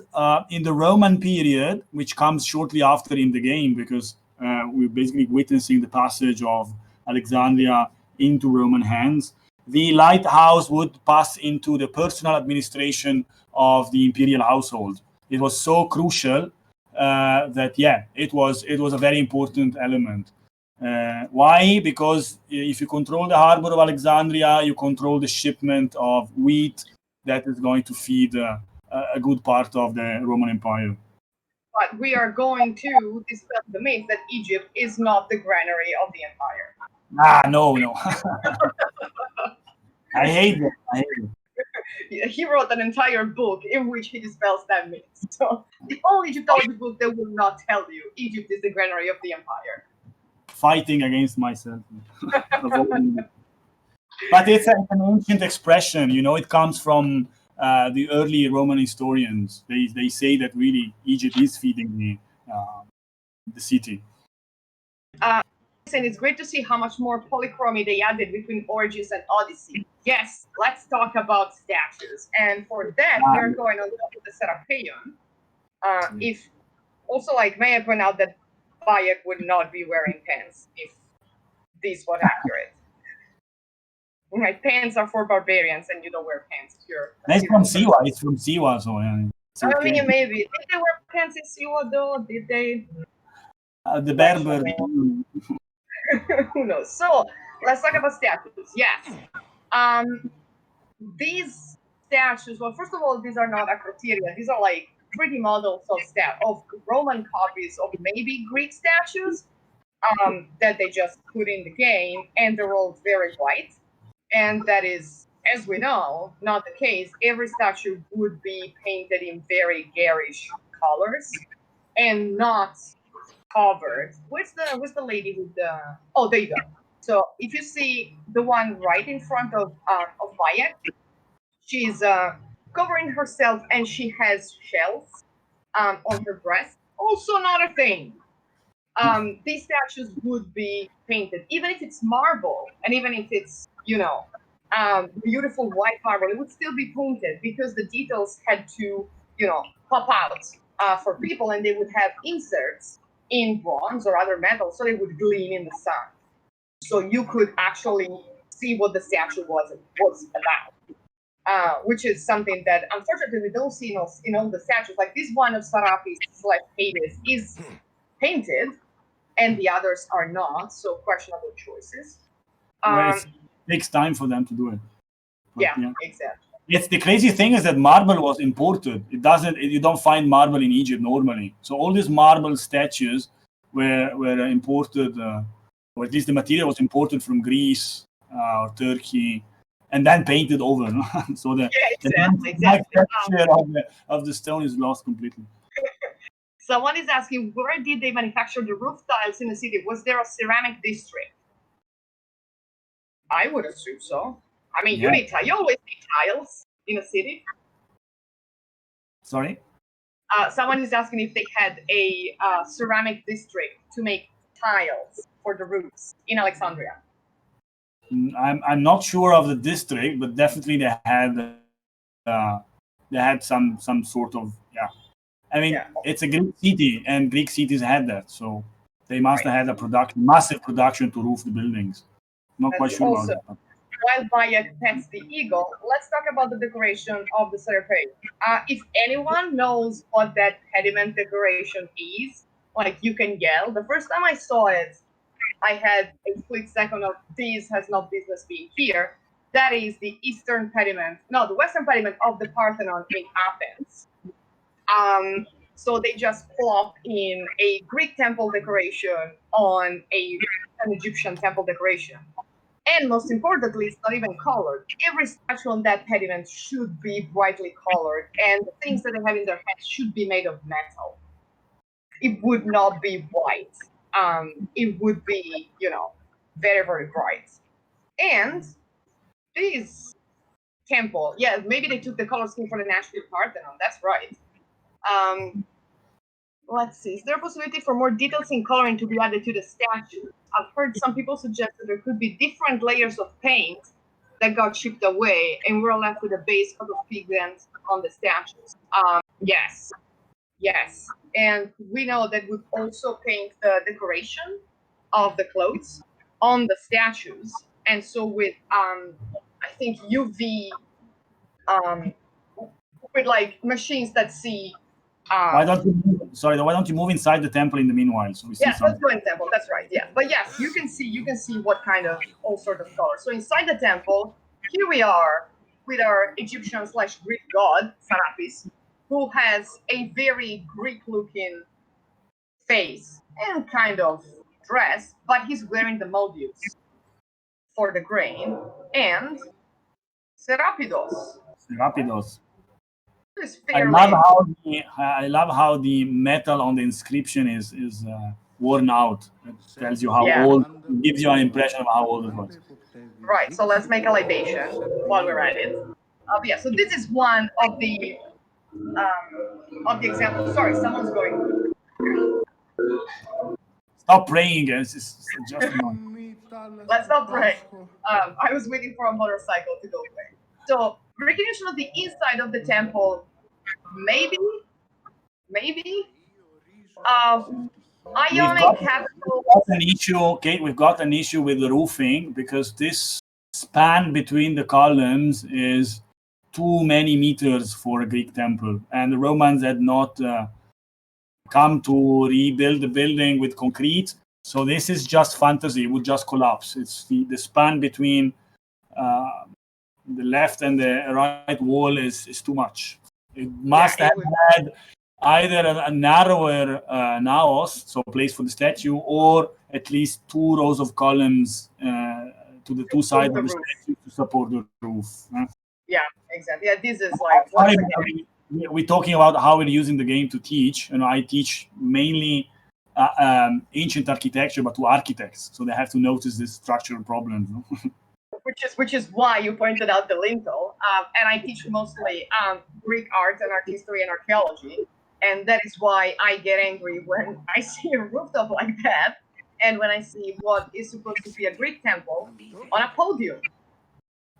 in the Roman period, which comes shortly after in the game, because we're basically witnessing the passage of Alexandria into Roman hands, the lighthouse would pass into the personal administration of the imperial household. It was so crucial that it was a very important element. Why? Because if you control the harbor of Alexandria, you control the shipment of wheat that is going to feed a good part of the Roman Empire. But we are going to dispel the myth that Egypt is not the granary of the empire. No. I hate that. He wrote an entire book in which he dispels that myth. So the only Egyptology book that will not tell you Egypt is the granary of the empire. Fighting against myself. But it's an ancient expression, it comes from the early Roman historians. They say that really Egypt is feeding the city. And it's great to see how much more polychromy they added between Origins and Odyssey. Yes, let's talk about statues. And for that, we're going on top of the Heracleon. If also, may I point out that Bayek would not be wearing pants if this was accurate. Right, pants are for barbarians, and you don't wear pants if you're. It's from Siwa. It's from Siwa, so okay. I mean, maybe did they wear pants in Siwa though? Did they? The Berber. Who knows? So let's talk about statues. Yes, these statues. Well, first of all, these are not acroteria. These are like 3D models of Roman copies of maybe Greek statues that they just put in the game, and they're all very white. And that is, as we know, not the case. Every statue would be painted in very garish colors and not covered. Where's the lady with the? Oh, there you go. So if you see the one right in front of Bayek, she's covering herself and she has shells on her breast. Also not a thing. These statues would be painted, even if it's marble, and even if it's beautiful white marble, it would still be painted because the details had to pop out for people, and they would have inserts in bronze or other metals, so they would gleam in the sun, so you could actually see what the statue was about. Which is something that unfortunately we don't see in all the statues. Like this one of Serapis/Hades is painted, and the others are not, so questionable choices. It takes time for them to do it. But, yeah, exactly. It's the crazy thing is that marble was imported. You don't find marble in Egypt normally. So all these marble statues were imported, or at least the material was imported from Greece or Turkey, and then painted over. So the texture of the stone is lost completely. Someone is asking, where did they manufacture the roof tiles in the city? Was there a ceramic district? I would assume so. I mean, you always need tiles in a city. Sorry? Someone is asking if they had a ceramic district to make tiles for the roofs in Alexandria. I'm not sure of the district, but definitely they had some sort of I mean, it's a Greek city, and Greek cities had that, so they must have had massive production to roof the buildings. Not quite sure about that. While Bayek pets the eagle, let's talk about the decoration of the Serapis. If anyone knows what that pediment decoration is, you can yell. The first time I saw it, I had a split second of this has no business being here. That is the eastern pediment, the western pediment of the Parthenon in Athens. So they just plop in a Greek temple decoration on an Egyptian temple decoration. And most importantly, it's not even colored. Every statue on that pediment should be brightly colored, and the things that they have in their hands should be made of metal. It would not be white. It would be, very, very bright. And this temple, maybe they took the color scheme for the National Parthenon. That's right. Let's see. Is there a possibility for more details in coloring to be added to the statue? I've heard some people suggest that there could be different layers of paint that got chipped away, and we're left with a base coat of pigment on the statues. Yes. And we know that would also paint the decoration of the clothes on the statues. And so with, I I think UV with like machines that see. Why don't you move inside the temple in the meanwhile? So we see Yes, something. let's go in temple. That's right. Yeah, but yes, you can see what kind of all sort of colors. So inside the temple, here we are with our Egyptian/Greek god Serapis, who has a very Greek-looking face and kind of dress, but he's wearing the modules for the grain, and Serapidos. Rapidos. Is I love how the metal on the inscription is worn out. It tells you how old. It gives you an impression of how old it was. Right. So let's make a libation while we're at it. Yeah. So this is one of the examples. Sorry, someone's going. Stop praying, guys. It's just Let's not pray. I was waiting for a motorcycle to go away. So recognition of the inside of the temple, maybe. Ionic capital. An issue, Kate. We've got an issue with the roofing because this span between the columns is too many meters for a Greek temple, and the Romans had not come to rebuild the building with concrete. So this is just fantasy. It would just collapse. It's the span between the left and the right wall is too much. It must have had either a narrower naos, so place for the statue, or at least 2 rows of columns to the two sides of the statue to support the roof. Yeah, exactly. Yeah, this is like. We're talking about how we're using the game to teach. I teach mainly ancient architecture, but to architects, so they have to notice this structural problem. Which is why you pointed out the lintel. And I teach mostly Greek art and art history and archaeology, and that is why I get angry when I see a rooftop like that, and when I see what is supposed to be a Greek temple on a podium.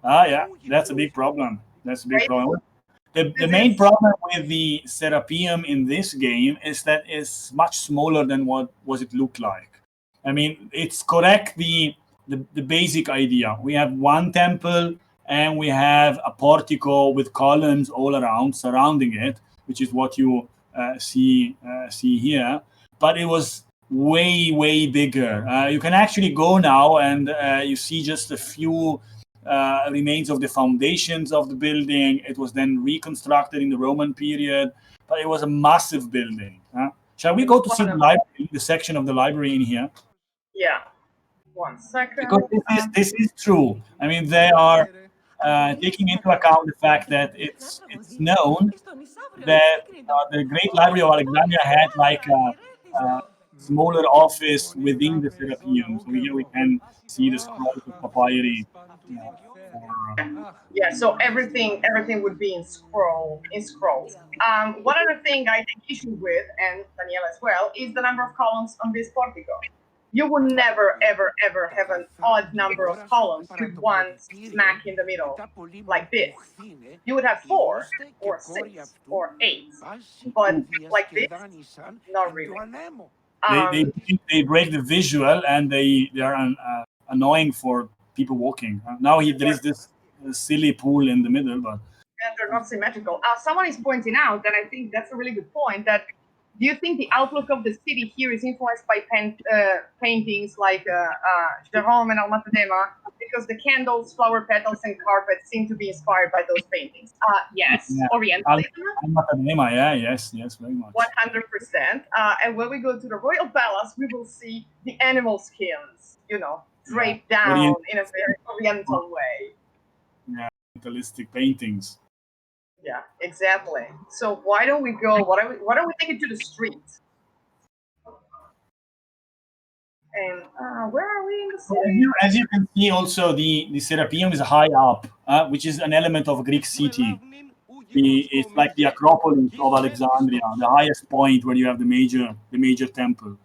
Yeah, that's a big problem. The main problem with the Serapeum in this game is that it's much smaller than what it looked like. I mean, it's correct, the basic idea. We have one temple and we have a portico with columns all around surrounding it, which is what you see here. But it was way bigger. You can actually go now and you see just a few remains of the foundations of the building. It was then reconstructed in the Roman period, but it was a massive building. Shall we go to see the library, the section of the library in here? Yeah. 1 second. Because this is true. I mean, they are taking into account the fact that it's known that the Great Library of Alexandria had like a smaller office within the Serapeum. So here we can see the scrolls of papyri. Yeah, so everything would be in scrolls. One other thing I take issue with, and Daniele as well, is the number of columns on this portico. You would never, ever have an odd number of columns with one smack in the middle, like this. You would have 4, or 6, or 8, but like this, not really. They break the visual, and they are annoying for people walking. Now there is this silly pool in the middle, but and they're not symmetrical. Someone is pointing out that I think that's a really good point. That do you think the outlook of the city here is influenced by paintings like Jerome and Almatadema? Because the candles, flower petals, and carpets seem to be inspired by those paintings. Yes, yeah. Orientalism. Almatadema, yes, very much. 100%. And when we go to the royal palace, we will see the animal skins, draped down in a very oriental way. Yeah, orientalistic paintings. Yeah, exactly. So why don't we go? Why don't we take it to the street? And where are we in the city? As you can see, also the Serapeum is high up, which is an element of a Greek city. It's like the Acropolis of Alexandria, the highest point where you have the major temple.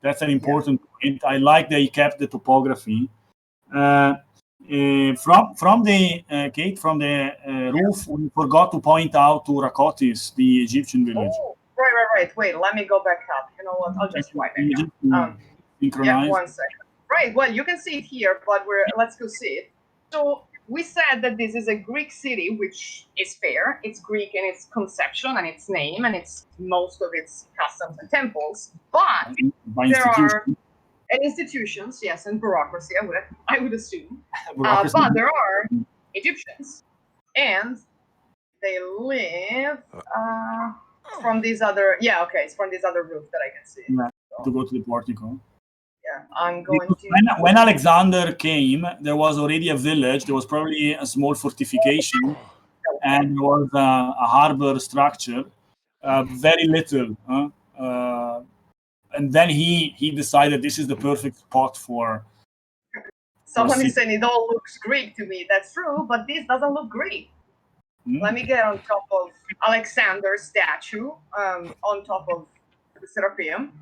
That's an important point. I like that he kept the topography. From the roof, we forgot to point out to Rakotis, the Egyptian village. Oh, right. Wait, let me go back up. You know what? I'll just wipe it. Synchronize. Yeah, 1 second. Right. Well, you can see it here, but let's go see it. So we said that this is a Greek city, which is fair. It's Greek in its conception and its name and its most of its customs and temples. But By there are institution. institutions, yes, and bureaucracy, I would assume. Bureaucracy. But there are Egyptians, and they live from these other. Yeah, okay, it's from this other roof that I can see. Yeah, to go to the portico. Yeah, I'm going Because to. when Alexander came, there was already a village. There was probably a small fortification, and there was a harbor structure. Very little, and then he decided this is the perfect spot for. Someone city. is saying it all looks Greek to me. That's true, but this doesn't look Greek. Let me get on top of Alexander's statue, on top of the Serapeum.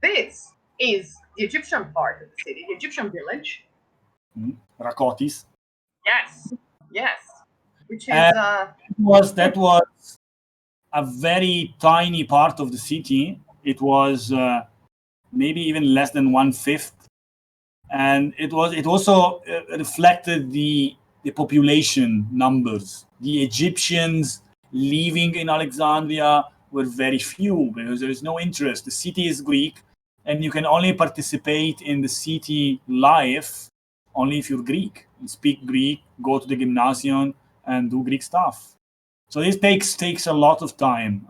This is the Egyptian part of the city, the Egyptian village. Rakotis. Yes. Which is that was a very tiny part of the city. It was maybe even less than 1/5, and it also reflected the population numbers. The Egyptians living in Alexandria were very few because there is no interest. The city is Greek, and you can only participate in the city life only if you're Greek. You speak Greek, go to the gymnasium, and do Greek stuff. So this takes a lot of time.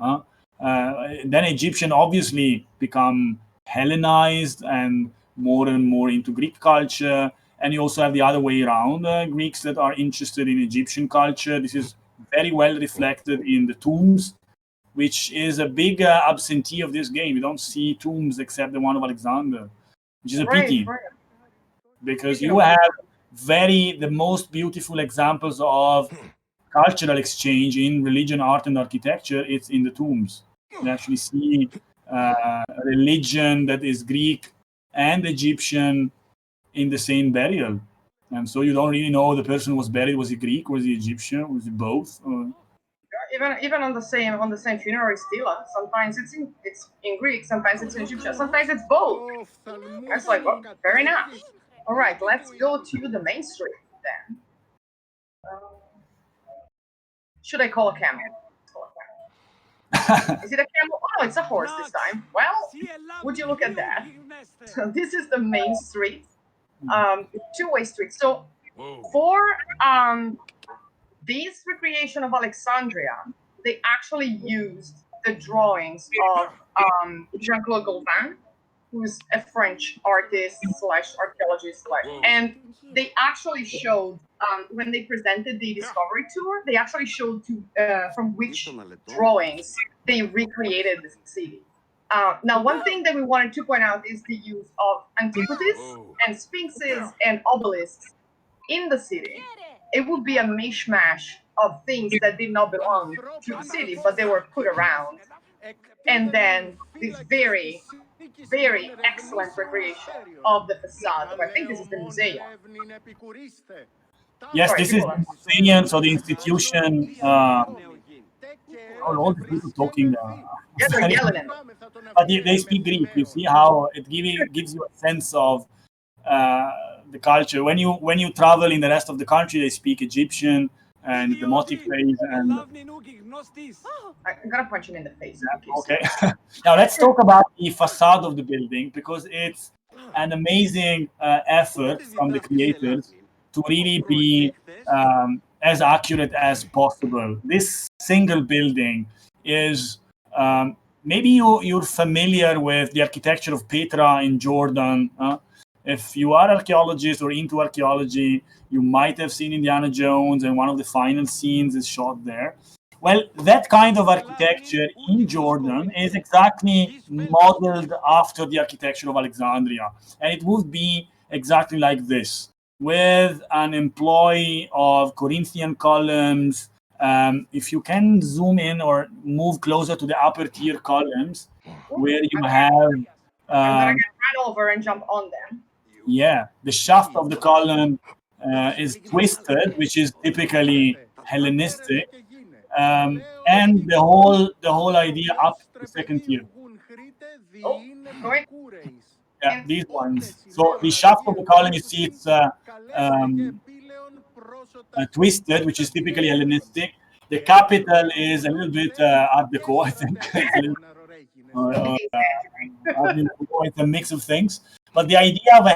Then Egyptian obviously become Hellenized and more into Greek culture. And you also have the other way around, Greeks that are interested in Egyptian culture. This is very well reflected in the tombs, which is a big absentee of this game. You don't see tombs except the one of Alexander, which is a pity. Right. Because you have the most beautiful examples of cultural exchange in religion, art, and architecture. It's in the tombs. You actually see a religion that is Greek and Egyptian in the same burial, and so you don't really know the person who was buried. Was he Greek? Was he Egyptian? Was he both? Even on the same funerary stela, sometimes it's in Greek, sometimes it's in Egyptian, sometimes it's both. It's like, well, fair enough. All right, let's go to the main street then. Should I call a camel? Is it a camel? Oh, it's a horse this time. Well, would you look at that? So this is the main street, two-way street. So for this recreation of Alexandria, they actually used the drawings of Jean-Claude Gauvin, who's a French artist / archaeologist, and they actually showed when they presented the Discovery Tour, they actually showed from which drawings they recreated the city. Now, one thing that we wanted to point out is the use of antiquities and sphinxes and obelisks in the city. It would be a mishmash of things that did not belong to the city, but they were put around. And then this very, very excellent recreation of the facade. I think this is the museum. Yes, sorry, this is the museum, so the institution. All the people talking. Yeah, they're yelling at them. But they speak Greek. You see how it gives you a sense of the culture. When you travel in the rest of the country, they speak Egyptian and Demotic place. And I'm gonna punch him in the face. Yeah, okay. Now let's talk about the facade of the building, because it's an amazing effort from the creators to really be as accurate as possible. This single building is maybe you're familiar with the architecture of Petra in Jordan. If you are archaeologist or into archaeology, you might have seen Indiana Jones, and one of the final scenes is shot there. Well, that kind of architecture in Jordan is exactly modeled after the architecture of Alexandria. And it would be exactly like this, with an employ of Corinthian columns. If you can zoom in or move closer to the upper tier columns, where you have... I'm gonna get right over and jump on them. Yeah, the shaft of the column is twisted, which is typically Hellenistic. And the whole idea up to the second tier. Oh, great. Yeah, these ones. So the shaft of the column, you see, it's twisted, which is typically Hellenistic. The capital is a little bit Art Deco, I think. It's a little Art Deco. It's a mix of things. But the idea of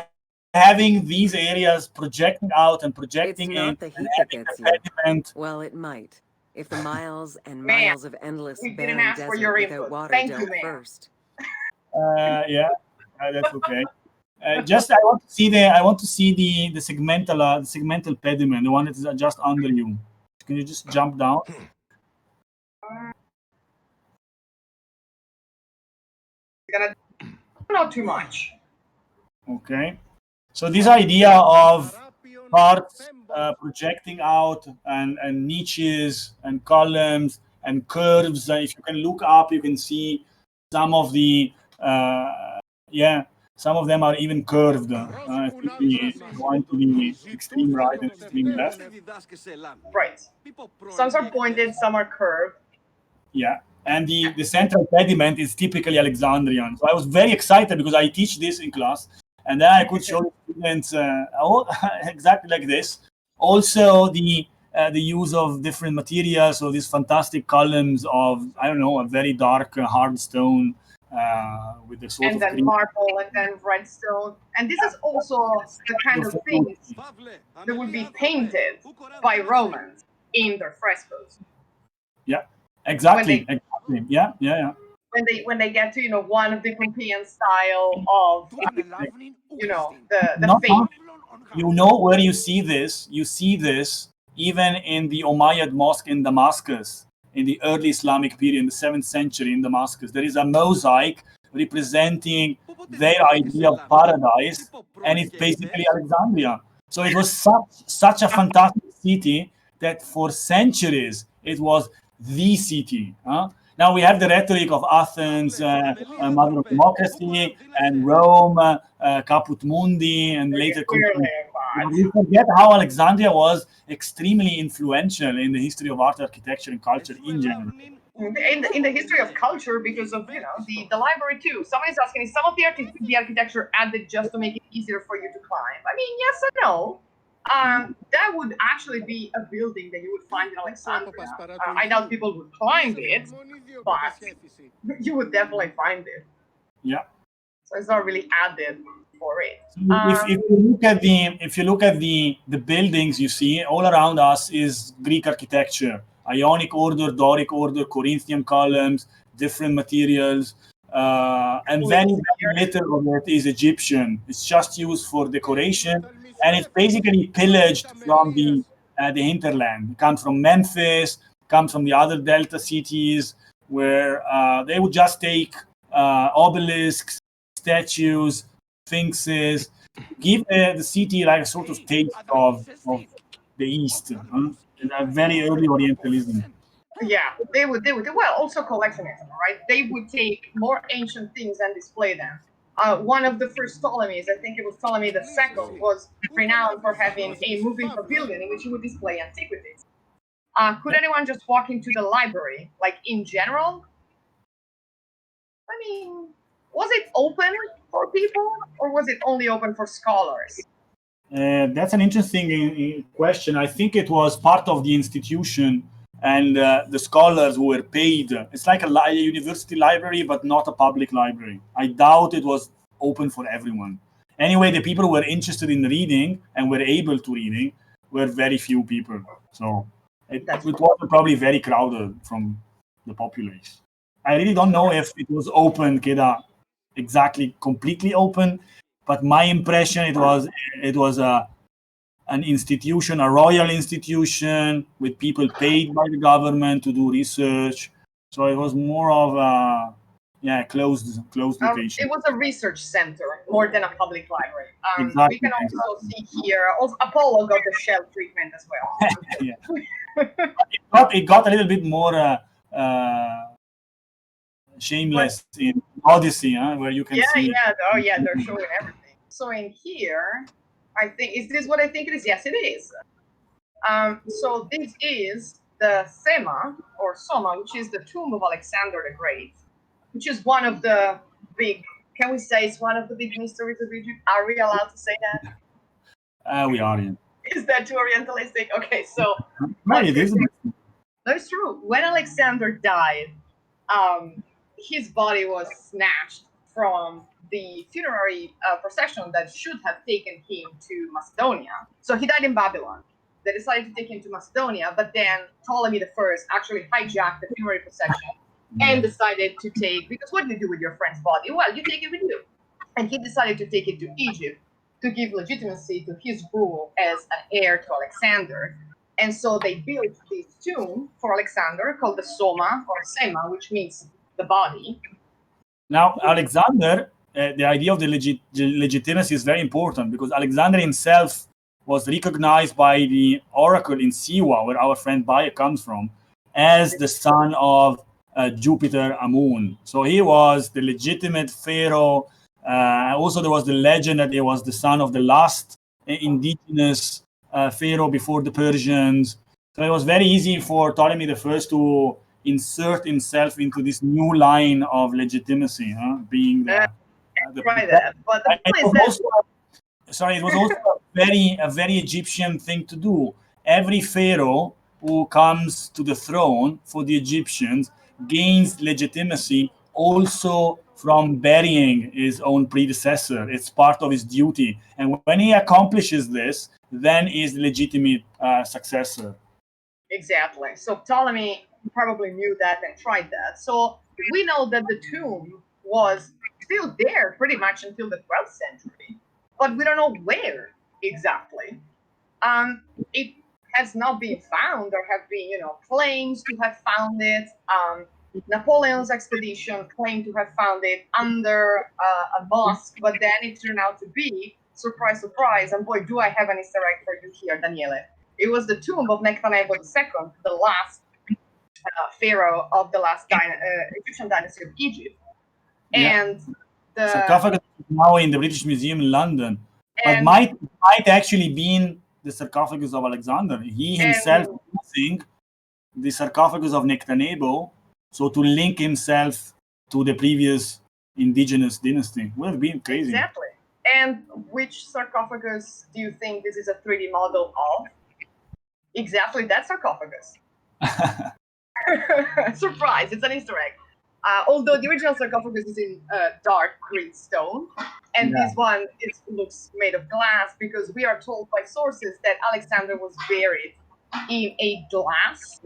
having these areas projecting out and projecting It's not in the and heat that having gets the you. pediment. Well, it might. If the miles and Man, miles of endless we didn't barren ask for desert your without input. water Thank you, don't man. first. Yeah, that's okay. Just I want to see the segmental pediment, the one that is just under you. Can you just jump down? Not too much. Okay. So this idea of parts projecting out and niches and columns and curves. If you can look up, you can see some of the some of them are even curved. If we go into the extreme right and extreme left. Right. Some are pointed, some are curved. Yeah. And the central pediment is typically Alexandrian. So I was very excited because I teach this in class. And then I could show the students exactly like this. Also, the use of different materials. So these fantastic columns of, I don't know, a very dark hard stone with the sort and of then green. marble and then redstone. And this is also the kind of things that would be painted by Romans in their frescoes. Yeah, exactly. Yeah. When they get to one of the Pompeian style of the faith. You know where you see this? You see this even in the Umayyad mosque in Damascus in the early Islamic period, in the 7th century in Damascus. There is a mosaic representing their idea of paradise, and it's basically Alexandria. So it was such a fantastic city that for centuries it was the city. Now we have the rhetoric of Athens, mother of democracy, and Rome, caput mundi, and later. We forget how Alexandria was extremely influential in the history of art, architecture, and culture in general. In the history of culture, because of the library too. Someone is asking, is some of the architecture added just to make it easier for you to climb? I mean, yes and no. That would actually be a building that you would find in Alexandria. I doubt people would climb it, but you would definitely find it. Yeah. So it's not really added for it. If you look at the buildings you see all around us is Greek architecture, Ionic order, Doric order, Corinthian columns, different materials, and very little of it is Egyptian. It's just used for decoration, and it's basically pillaged from the hinterland. It comes from Memphis, comes from the other delta cities, where they would just take obelisks, statues, sphinxes, give the city like a sort of taste of the East, and a very early Orientalism. Yeah, they would. Well, also collectionism, right? They would take more ancient things and display them. One of the first Ptolemies, I think it was Ptolemy II, was renowned for having a moving pavilion in which he would display antiquities. Could anyone just walk into the library, like in general? I mean, was it open for people, or was it only open for scholars? That's an interesting question. I think it was part of the institution and the scholars who were paid. It's like a university library, but not a public library. I doubt it was open for everyone. Anyway, the people who were interested in reading and were able to reading were very few people. So it was probably very crowded from the population. I really don't know if it was open, Keda, exactly completely open, but my impression it was an institution, a royal institution with people paid by the government to do research. So it was more of a closed location. It was a research center more than a public library. Exactly, We can also see here, Apollo got the shell treatment as well. It got a little bit more shameless in Odyssey, where you can see. They're showing everything. So in here, I think, is this what I think it is? Yes, it is. So this is the Sema, or Soma, which is the tomb of Alexander the Great, which is one of the big, it's one of the big mysteries of Egypt? Are we allowed to say that? We are in. Is that too Orientalistic? Okay, so No, it isn't. that's true. When Alexander died, his body was snatched from the funerary procession that should have taken him to Macedonia. So he died in Babylon. They decided to take him to Macedonia, but then Ptolemy I actually hijacked the funerary procession and decided to take, because what do you do with your friend's body? Well, you take it with you. And he decided to take it to Egypt to give legitimacy to his rule as an heir to Alexander. And so they built this tomb for Alexander called the Soma or Sema, which means the body. Now, Alexander, the idea of the legitimacy is very important because Alexander himself was recognized by the oracle in Siwa, where our friend Baye comes from, as the son of Jupiter Amun. So he was the legitimate pharaoh. Also, there was the legend that he was the son of the last indigenous pharaoh before the Persians. So it was very easy for Ptolemy I to insert himself into this new line of legitimacy, being the Try that. But the point is that it was also a very Egyptian thing to do. Every pharaoh who comes to the throne for the Egyptians gains legitimacy also from burying his own predecessor. It's part of his duty. And when he accomplishes this, then he's the legitimate successor. Exactly. So Ptolemy probably knew that and tried that. So we know that the tomb was still there pretty much until the 12th century, but we don't know where exactly. It has not been found. There have been, claims to have found it. Napoleon's expedition claimed to have found it under a mosque, but then it turned out to be, surprise, surprise, and boy, do I have an Easter egg for you here, Daniele. It was the tomb of Nectanebo II, the last pharaoh of the last Egyptian dynasty of Egypt. And the sarcophagus is now in the British Museum in London, but might actually been the sarcophagus of Alexander. He himself using the sarcophagus of Nectanebo, so to link himself to the previous indigenous dynasty. Would have been crazy. Exactly. And which sarcophagus do you think this is a 3D model of? Exactly that sarcophagus. Surprise, it's an Easter egg. Although the original sarcophagus is in dark green stone, and this one looks made of glass, because we are told by sources that Alexander was buried in a glass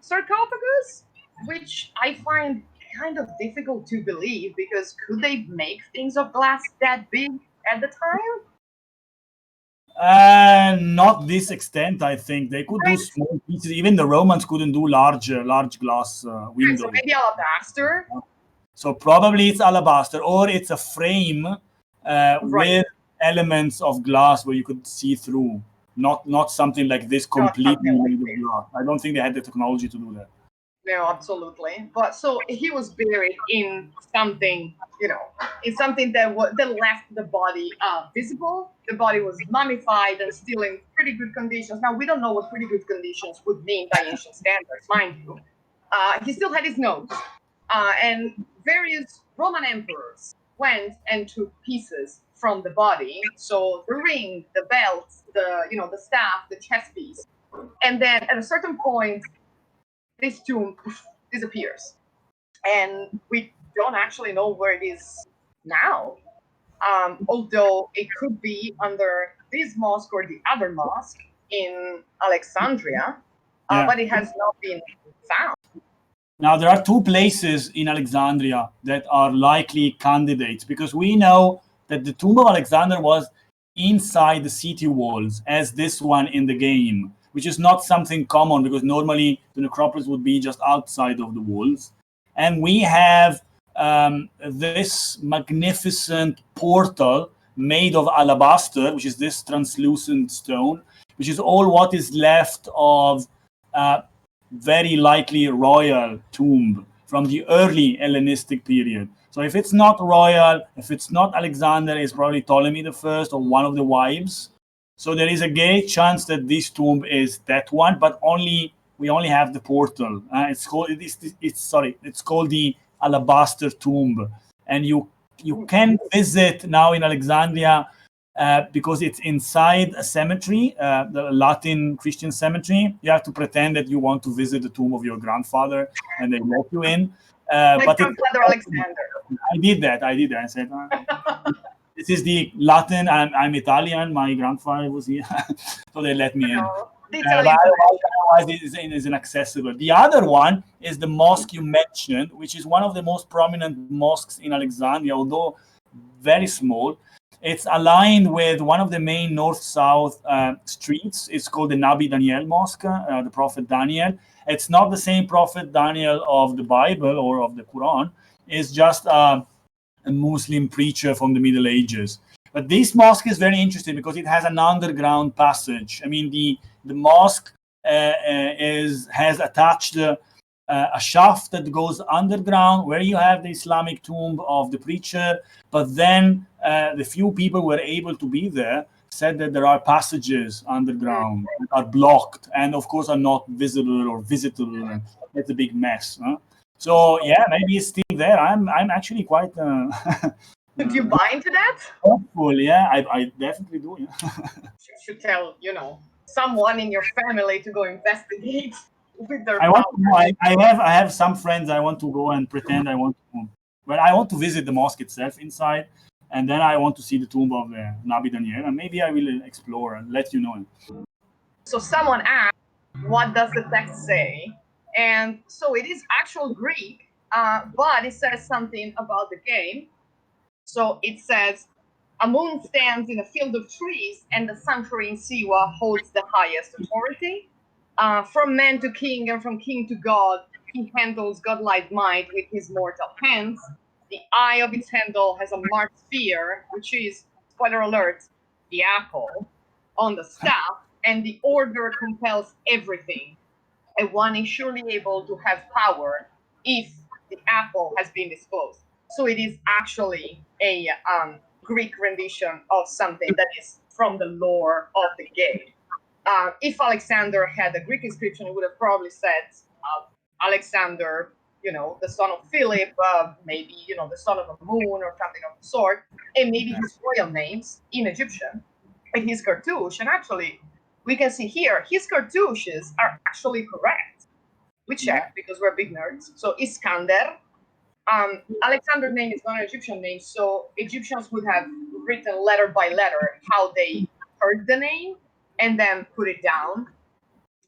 sarcophagus, which I find kind of difficult to believe, because could they make things of glass that big at the time? Not this extent, I think. They could do small pieces. Even the Romans couldn't do large glass windows. So maybe alabaster? So probably it's alabaster, or it's a frame with elements of glass where you could see through. Not something like this completely made of glass. I don't think they had the technology to do that. No, absolutely. But so he was buried in something, in something that left the body visible. The body was mummified and still in pretty good conditions. Now, we don't know what pretty good conditions would mean by ancient standards, mind you. He still had his nose. And various Roman emperors went and took pieces from the body. So the ring, the belt, the staff, the chest piece. And then at a certain point, this tomb disappears, and we don't actually know where it is now, although it could be under this mosque or the other mosque in Alexandria, but it has not been found. Now, there are two places in Alexandria that are likely candidates, because we know that the tomb of Alexander was inside the city walls, as this one in the game, which is not something common, because normally the necropolis would be just outside of the walls. And we have this magnificent portal made of alabaster, which is this translucent stone, which is all what is left of very likely royal tomb from the early Hellenistic period. So if it's not royal, if it's not Alexander, it's probably Ptolemy I or one of the wives. So there is a great chance that this tomb is that one, but we only have the portal. It's called the Alabaster Tomb, and you can visit now in Alexandria because it's inside a cemetery, the Latin Christian cemetery. You have to pretend that you want to visit the tomb of your grandfather, and they let you in. Like But Grandfather Alexander. I did that. I said, this is the Latin. I'm Italian. My grandfather was here, so they let me in. The But Italian otherwise, it is inaccessible. The other one is the mosque you mentioned, which is one of the most prominent mosques in Alexandria, although very small. It's aligned with one of the main north-south streets. It's called the Nabi Daniel Mosque, the Prophet Daniel. It's not the same Prophet Daniel of the Bible or of the Quran. It's just a Muslim preacher from the Middle Ages. But this mosque is very interesting because it has an underground passage. I mean, the mosque has attached a shaft that goes underground where you have the Islamic tomb of the preacher. But then the few people who were able to be there said that there are passages underground that are blocked and, of course, are not visible or visitable. And it's a big mess. Huh? So yeah, maybe it's still there. I'm actually quite. Do you buy into that? Hopeful, yeah, I definitely do. Yeah. You should tell, someone in your family to go investigate with their I want power. to. I have some friends. I want to go and pretend I want to. But I want to visit the mosque itself inside, and then I want to see the tomb of Nabi Daniel, and maybe I will explore and let you know. So someone asked, what does the text say? And so it is actual Greek, but it says something about the game. So it says, a moon stands in a field of trees, and the sanctuary in Siwa holds the highest authority. From man to king, and from king to god, he handles godlike might with his mortal hands. The eye of its handle has a marked sphere, which is, spoiler alert, the apple, on the staff, and the order compels everything. And one is surely able to have power if the apple has been disclosed. So it is actually a Greek rendition of something that is from the lore of the game. If Alexander had a Greek inscription, he would have probably said Alexander, the son of Philip, maybe, the son of a moon or something of the sort, and maybe his royal names in Egyptian, and his cartouche. And actually, we can see here, his cartouches are actually correct. We checked because we're big nerds. So Iskander, Alexander's name is not an Egyptian name, so Egyptians would have written letter by letter how they heard the name and then put it down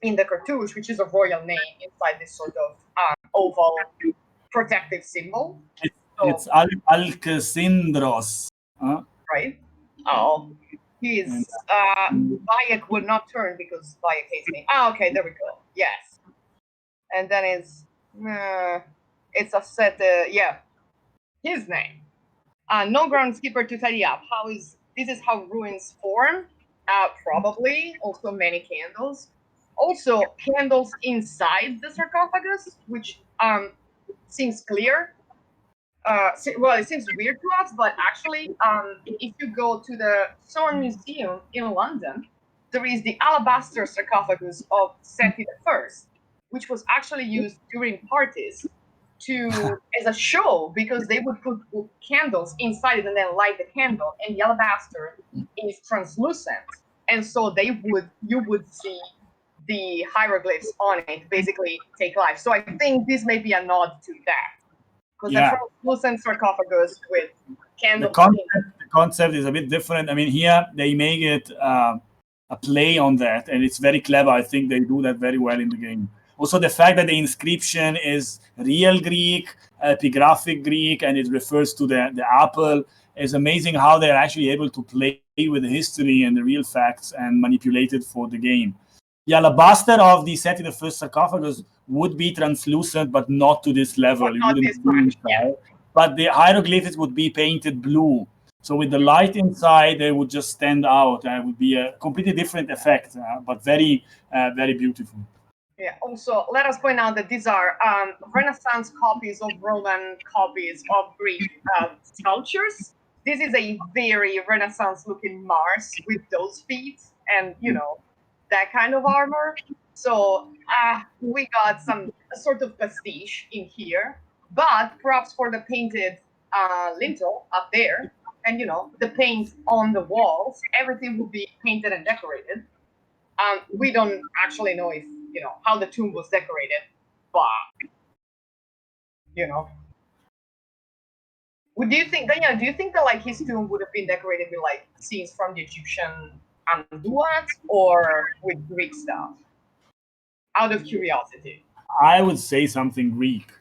in the cartouche, which is a royal name inside this sort of oval protective symbol. It's Alcindros. Huh? Right? Oh, he's Bayek would not turn because Bayek hates me. Okay, there we go. Yes. And then it's a set, his name. No groundskeeper to tidy up. This is how ruins form? Probably. Also many candles. Also candles inside the sarcophagus, which seems clear. It seems weird to us, but actually, if you go to the Soane Museum in London, there is the alabaster sarcophagus of Seti I, which was actually used during parties as a show, because they would put candles inside it and then light the candle, and the alabaster is translucent, and so you would see the hieroglyphs on it basically take life. So I think this may be a nod to that, because the translucent sarcophagus with candles. The concept is a bit different. I mean, here they make it a play on that, and it's very clever. I think they do that very well in the game. Also, the fact that the inscription is real Greek, epigraphic Greek, and it refers to the apple is amazing how they're actually able to play with the history and the real facts and manipulate it for the game. The alabaster of the Seti I sarcophagus would be translucent, but not to this level. It wouldn't But the hieroglyphics would be painted blue. So with the light inside, they would just stand out. It would be a completely different effect, but very, very beautiful. Yeah. Also, let us point out that these are Renaissance copies of Roman copies of Greek sculptures. This is a very Renaissance-looking Mars with those feet and, that kind of armor. So we got a sort of pastiche in here, but props for the painted lintel up there and the paint on the walls, everything would be painted and decorated. We don't actually know if how the tomb was decorated, but do you think that like his tomb would have been decorated with like scenes from the Egyptian Anduat or with Greek stuff? Out of curiosity. I would say something Greek.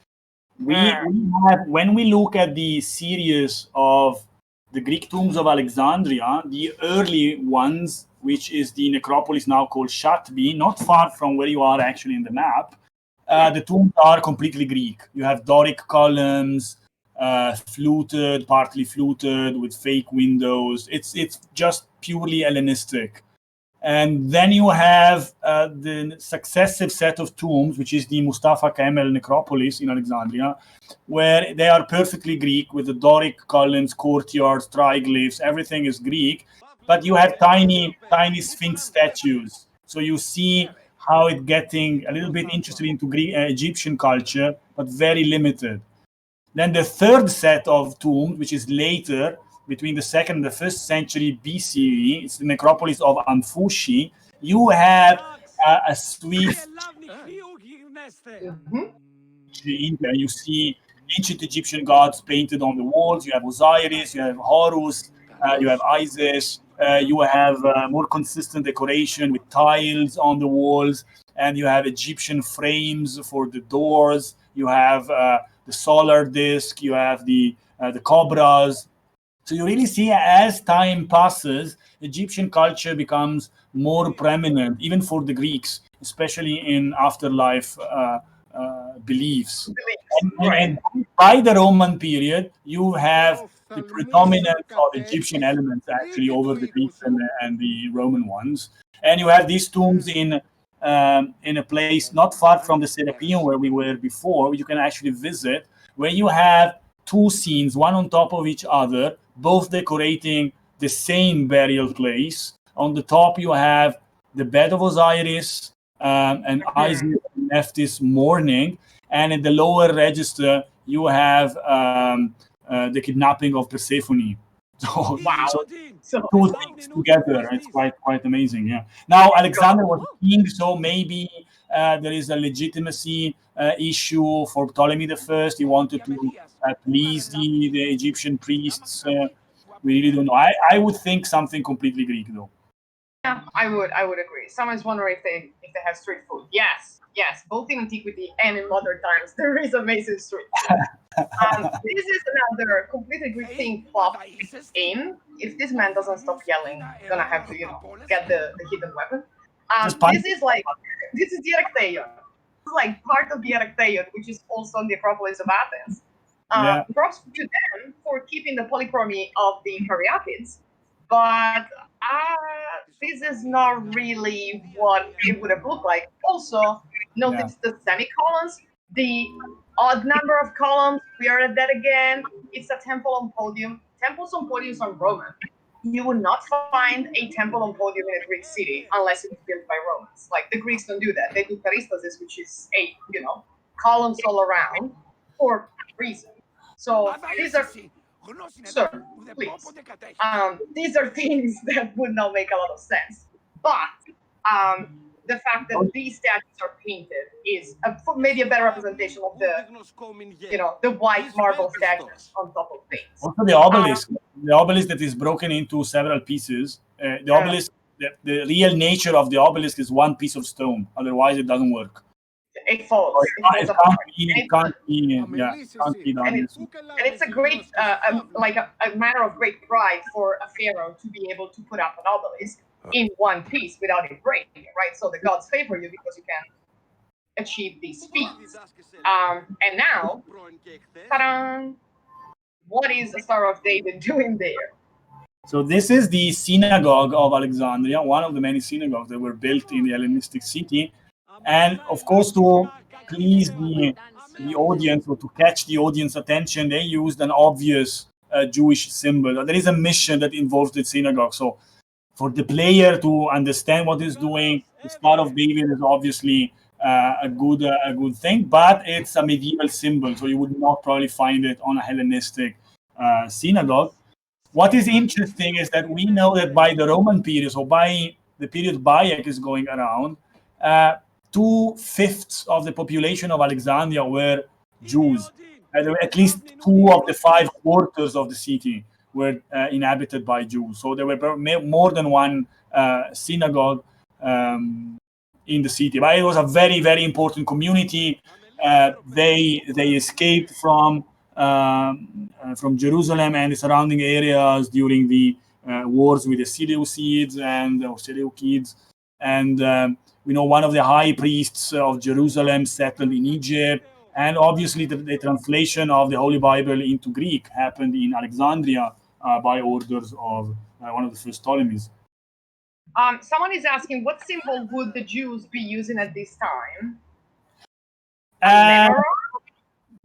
We have, when we look at the series of the Greek tombs of Alexandria, the early ones, which is the necropolis now called Shatbi, not far from where you are actually in the map, the tombs are completely Greek. You have Doric columns, fluted, partly fluted, with fake windows. It's just purely Hellenistic. And then you have the successive set of tombs, which is the Mustafa Kemal necropolis in Alexandria, where they are perfectly Greek with the Doric columns, courtyards, triglyphs, everything is Greek. But you have tiny Sphinx statues. So you see how it's getting a little bit interested into Greek, Egyptian culture, but very limited. Then the third set of tombs, which is later, between the 2nd and the 1st century BCE, it's the necropolis of Amfoshi. You have a Swiss. You see ancient Egyptian gods painted on the walls. You have Osiris, you have Horus, you have Isis. You have more consistent decoration with tiles on the walls, and you have Egyptian frames for the doors. You have the solar disk. You have the cobras. So you really see, as time passes, Egyptian culture becomes more prominent, even for the Greeks, especially in afterlife beliefs. And by the Roman period, you have the predominance of Egyptian elements actually over the Greeks and the Roman ones. And you have these tombs in a place not far from the Serapeum where we were before. You can actually visit, where you have two scenes, one on top of each other, both decorating the same burial place. On the top, you have the bed of Osiris and Isis and Nephthys mourning. And in the lower register, you have the kidnapping of Persephone. So, so two things together. It's quite amazing. Yeah. Now, Alexander was king, so maybe there is a legitimacy issue for Ptolemy I. He wanted to please the Egyptian priests. We really don't know. I would think something completely Greek, though. Yeah, I would agree. Someone's wondering if they have street food. Yes, both in antiquity and in modern times, there is amazing street food. This is another completely Greek thing plopped in. If this man doesn't stop yelling, I'm gonna have to, get the hidden weapon. This is the Heracleon. This is like part of the Heracleon, which is also on the Acropolis of Athens. Props to them for keeping the polychromy of the Caryatids, but this is not really what it would have looked like. Also, notice the semicolons, the odd number of columns. We are at that again. It's a temple on podium. Temples on podiums are Roman. You would not find a temple on podium in a Greek city unless it was built by Romans. Like, the Greeks don't do that. They do peristasis, which is columns all around for reason. So these are, sir, please. These are things that would not make a lot of sense. But the fact that these statues are painted is maybe a better representation of the white marble statues on top of things. Also, the obelisk that is broken into several pieces. The obelisk, the real nature of the obelisk is one piece of stone. Otherwise, it doesn't work. It falls. It can't be done. And it's a great, a matter of great pride for a pharaoh to be able to put up an obelisk in one piece without it breaking, right? So the gods favor you because you can achieve these feats. And now, ta-da! What is the Star of David doing there? So this is the Synagogue of Alexandria, one of the many synagogues that were built in the Hellenistic city. And of course, to please the audience, or to catch the audience attention, they used an obvious Jewish symbol. There is a mission that involves the synagogue. So for the player to understand what he's doing, the Star of David is obviously a good thing, but it's a medieval symbol, so you would not probably find it on a Hellenistic synagogue. What is interesting is that we know that by the Roman period, so by the period Bayek is going around, 2/5 of the population of Alexandria were Jews. There were at least 2 of the 5 quarters of the city were inhabited by Jews. So there were more than one synagogue in the city. But it was a very, very important community. They escaped from Jerusalem and the surrounding areas during the wars with the Seleucids and Seleucids. And we know one of the high priests of Jerusalem settled in Egypt. And obviously, the translation of the Holy Bible into Greek happened in Alexandria by orders of one of the first Ptolemies. Someone is asking, what symbol would the Jews be using at this time?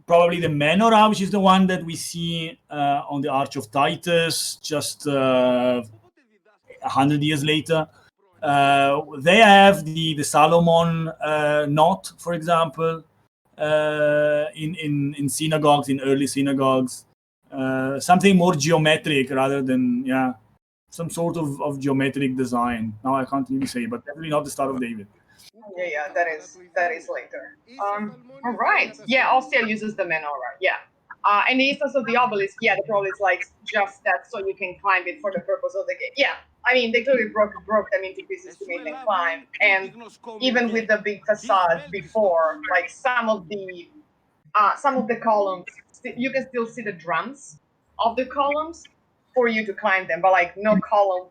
Probably the menorah, which is the one that we see on the Arch of Titus, just 100 years later. They have the Solomon knot, for example, in synagogues, in early synagogues. Something more geometric rather than, some sort of geometric design. Now I can't really say, but definitely not the Star of David. Yeah, that is later. All right. Yeah, Austria uses the menorah. Yeah. And the instance of the obelisk, the problem is like just that so you can climb it for the purpose of the game. Yeah. I mean, they clearly broke them into pieces to make them climb. And even with the big facade before, like some of the columns, you can still see the drums of the columns for you to climb them, but like no column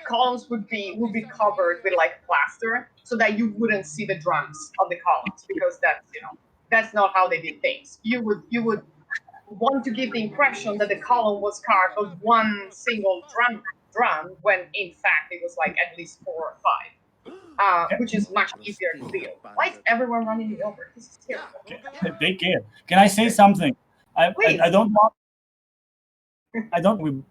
columns would be covered with like plaster so that you wouldn't see the drums of the columns, because that's not how they did things. You would want to give the impression that the column was carved of one single drum when in fact it was like at least 4 or 5, which is much easier to feel. Why is everyone running me over? This is terrible. Take care. Can I say something? I don't want. We've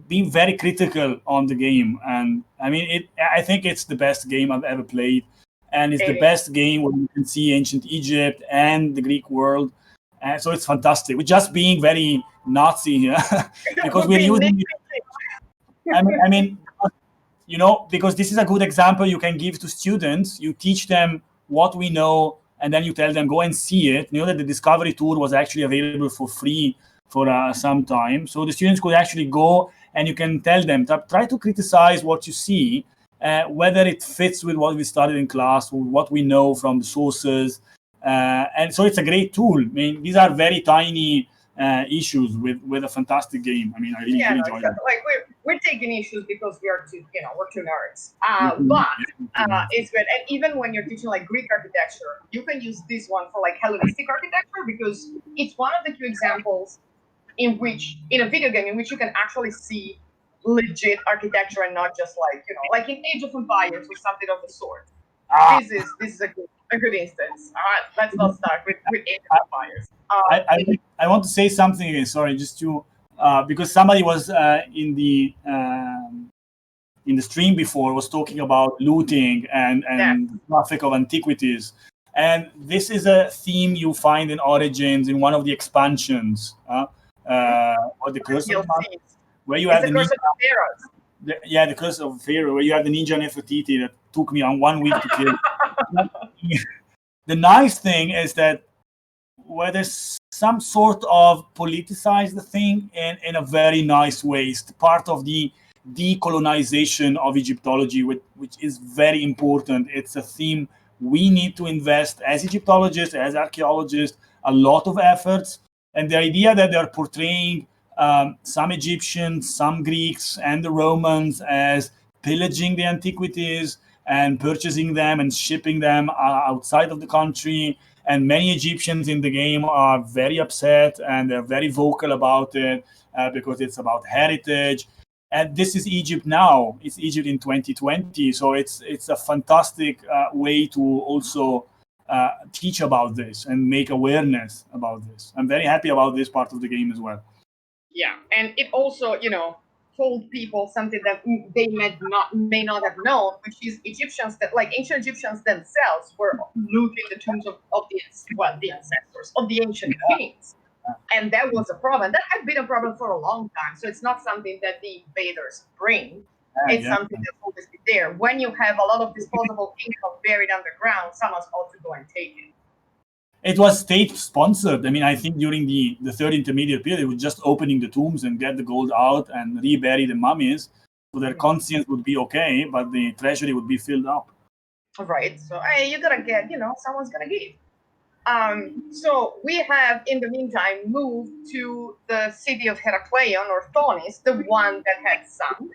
been very critical on the game, and I mean, I think it's the best game I've ever played, and it's the best game where you can see ancient Egypt and the Greek world, and so it's fantastic. We're just being very Nazi here because we're using. I mean, because this is a good example you can give to students. You teach them what we know, and then you tell them, go and see it. You know that the Discovery Tour was actually available for free for some time. So the students could actually go, and you can tell them, try to criticize what you see, whether it fits with what we studied in class or what we know from the sources. And so it's a great tool. I mean, these are very tiny issues with a fantastic game. I mean, I really enjoy it. Like we're taking issues because we're too nerds. But it's good. And even when you're teaching like Greek architecture, you can use this one for like Hellenistic architecture, because it's one of the few examples in a video game in which you can actually see legit architecture and not just like in Age of Empires or something of the sort. This is a good instance. Let's not start with Age of Empires. I want to say something again. Sorry, just to because somebody was in the stream before was talking about looting and traffic of antiquities, and this is a theme you find in Origins in one of the expansions, or the Curse of where you have the Curse of Pharaoh. The Curse of Pharaoh, where you have the ninja Nefertiti that took me on 1 week to kill. The nice thing is that where there's some sort of politicize the thing in a very nice way. It's part of the decolonization of Egyptology, which is very important. It's a theme we need to invest as Egyptologists, as archaeologists, a lot of efforts. And the idea that they're portraying some Egyptians, some Greeks, and the Romans as pillaging the antiquities and purchasing them and shipping them outside of the country. And many Egyptians in the game are very upset and they're very vocal about it because it's about heritage. And this is Egypt now. It's Egypt in 2020. So it's a fantastic way to also teach about this and make awareness about this. I'm very happy about this part of the game as well. Yeah, and it also, told people something that they may not have known, which is Egyptians ancient Egyptians themselves were looting the tombs of the ancestors of the ancient kings. And that was a problem. That had been a problem for a long time. So it's not something that the invaders bring. It's something that's always been there. When you have a lot of disposable income buried underground, someone's ought to go and take it. It was state-sponsored. I mean, I think during the third intermediate period, they were just opening the tombs and get the gold out and rebury the mummies, so their conscience would be okay, but the treasury would be filled up. Right. So, hey, you gotta get, someone's gonna give. So we have, in the meantime, moved to the city of Heracleon, or Thonis, the one that had sunk.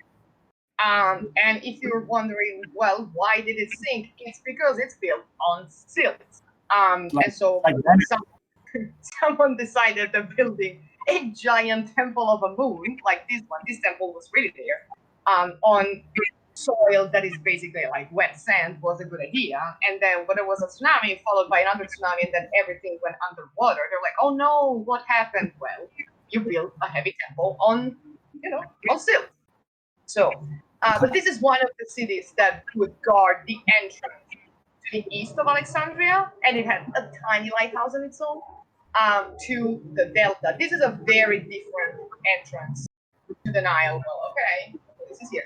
And if you're wondering, well, why did it sink? It's because it's built on stilts. And so someone decided they're building a giant temple of a moon, like this one. This temple was really there, on soil that is basically like wet sand, was a good idea. And then when there was a tsunami followed by another tsunami and then everything went underwater, they're like, oh no, what happened? Well, you built a heavy temple on stilts. So, but this is one of the cities that would guard the entrance to the east of Alexandria, and it had a tiny lighthouse on its own, to the delta. This is a very different entrance to the Nile. Well, okay, this is here.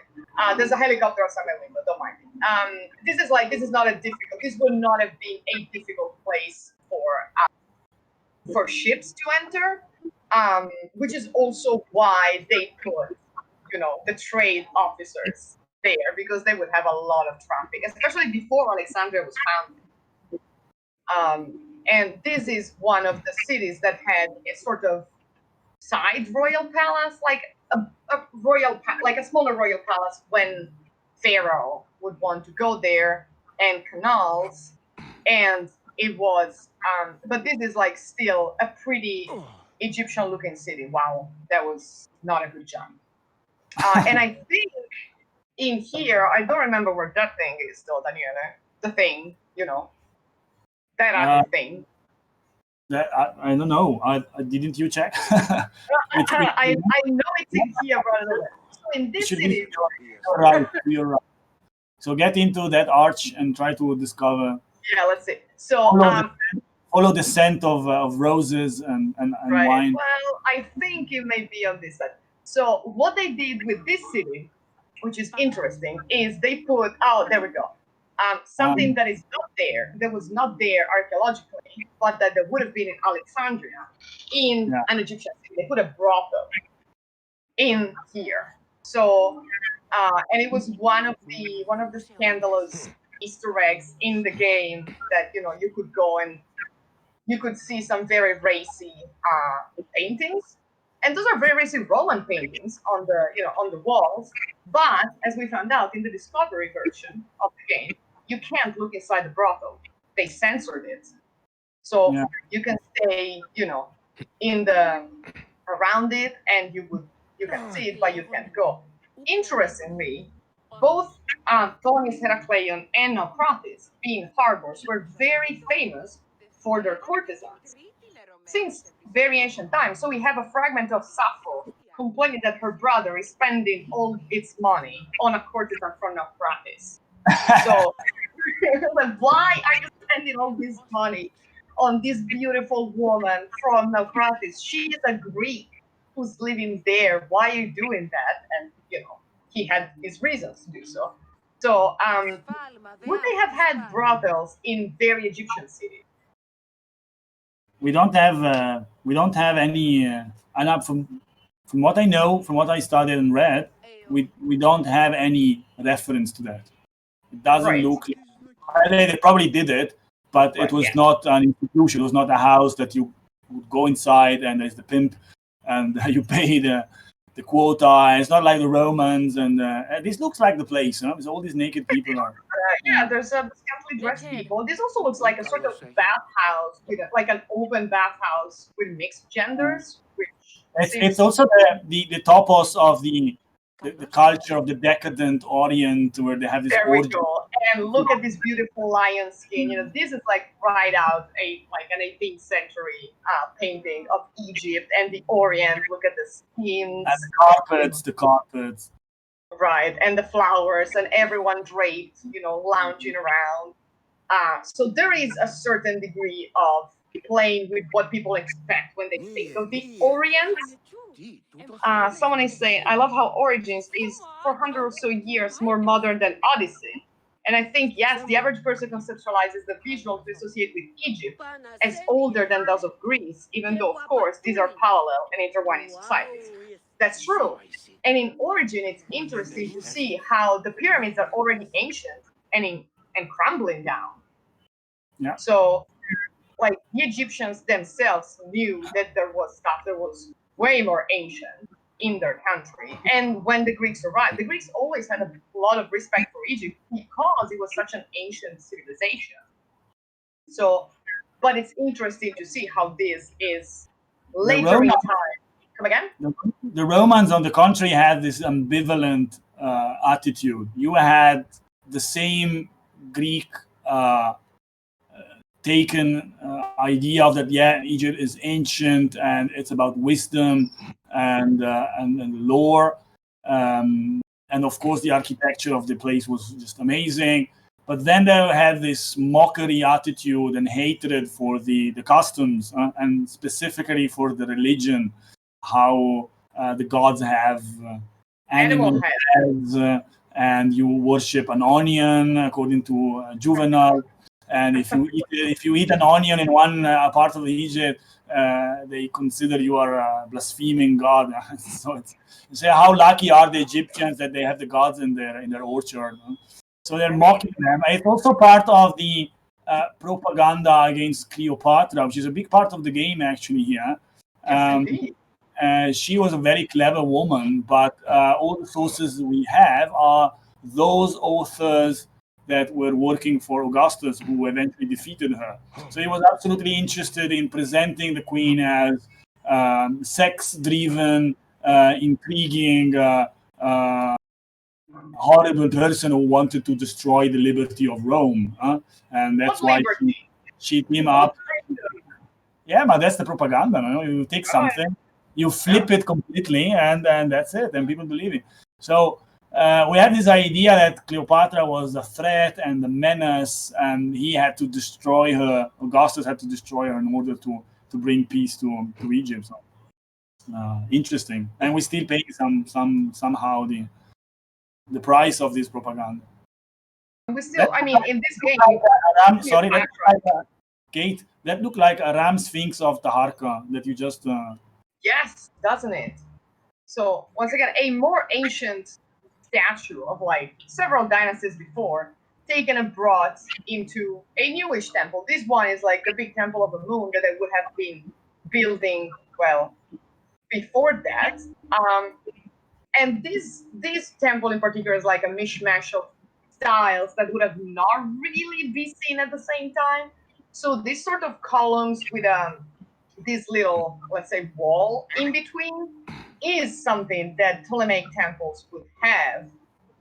There's a helicopter outside my window, don't mind me. This would not have been a difficult place for ships to enter, which is also why they put the trade officers there, because they would have a lot of traffic, especially before Alexandria was founded. And this is one of the cities that had a sort of side royal palace, like a smaller royal palace when Pharaoh would want to go there, and canals. And it was, but this is like still a pretty Egyptian-looking city. Wow, that was not a good jump. And I think in here, I don't remember where that thing is though, Daniele. The thing, that other thing. I don't know. Didn't you check? I know it's in here, brother. So in this city, you're right. So get into that arch and try to discover. Yeah, let's see. So follow the scent of roses and right. wine. Well, I think it may be on this side. So what they did with this city, which is interesting, is they put, there we go. Something that is not there, that was not there archaeologically, but that there would have been in Alexandria, in an Egyptian city. They put a brothel in here. So, and it was one of the scandalous Easter eggs in the game that you could go and you could see some very racy paintings, and those are very racy Roman paintings on the walls. But as we found out in the discovery version of the game, you can't look inside the brothel. They censored it, so you can stay in the around it, and you can see it, but you can't go. Interestingly, both Thonis, Heracleon, and Necropolis, being harbors, were very famous for their courtesans since very ancient times. So we have a fragment of Sappho complaining that her brother is spending all its money on a courtesan from Necropolis. So, why are you spending all this money on this beautiful woman from Necropolis? She is a Greek who's living there. Why are you doing that? And he had his reasons to do so. So, would they have had brothels in very Egyptian cities? We don't have any. And from what I know, from what I studied and read, we don't have any reference to that. It doesn't look. They probably did it, but it was not an institution. It was not a house that you would go inside and there's the pimp and you pay the quota. It's not like the Romans, and this looks like the place. There's all these naked people are. There's scantily dressed people. This also looks like a sort of bathhouse, like an open bathhouse with mixed genders. It's also the topos of the culture of the decadent Orient, where they have this. There we go. And look at this beautiful lion skin. This is like right out an 18th century painting of Egypt and the Orient. Look at the skins. And the carpets. Right, and the flowers and everyone draped, lounging around. So there is a certain degree of playing with what people expect when they think of the Orient. Someone is saying, I love how Origins is 400 or so years more modern than Odyssey. And I think, yes, the average person conceptualizes the visual to associate with Egypt as older than those of Greece, even though, of course, these are parallel and intertwining societies. That's true. And in Origin, it's interesting to see how the pyramids are already ancient and crumbling down. Yeah. So, like, the Egyptians themselves knew that there was stuff that was way more ancient in their country. And when the Greeks arrived, the Greeks always had a lot of respect for Egypt because it was such an ancient civilization. So, but it's interesting to see how this is later in time. Come again? The Romans, on the contrary, had this ambivalent attitude. You had the same Greek taken idea of that, yeah, Egypt is ancient and it's about wisdom and lore, and of course the architecture of the place was just amazing. But then they had this mockery attitude and hatred for the customs, and specifically for the religion, how the gods have animal heads, and you worship an onion according to Juvenal. And if you eat an onion in one part of Egypt, they consider you are blaspheming God. So you say, how lucky are the Egyptians that they have the gods in their orchard? So they're mocking them. It's also part of the propaganda against Cleopatra, which is a big part of the game actually here. She was a very clever woman, but all the sources we have are those authors that were working for Augustus, who eventually defeated her. So he was absolutely interested in presenting the queen as sex-driven, intriguing, horrible person who wanted to destroy the liberty of Rome. And that's why she teamed up. Yeah, but that's the propaganda. You take something, you flip it completely, and that's it, and people believe it. So we have this idea that Cleopatra was a threat and a menace, and he had to destroy her. Augustus had to destroy her in order to bring peace to Egypt. So, interesting, and we still pay somehow the price of this propaganda. We still, I mean, in this game. Kate, that looked like a ram sphinx of Taharqa that you just. Yes, doesn't it? So once again, a more ancient statue of like several dynasties before, taken and brought into a newish temple. This one is like the big temple of the moon that they would have been building before that. And this temple in particular is like a mishmash of styles that would have not really be seen at the same time. So this sort of columns with this little, let's say, wall in between is something that Ptolemaic temples would have,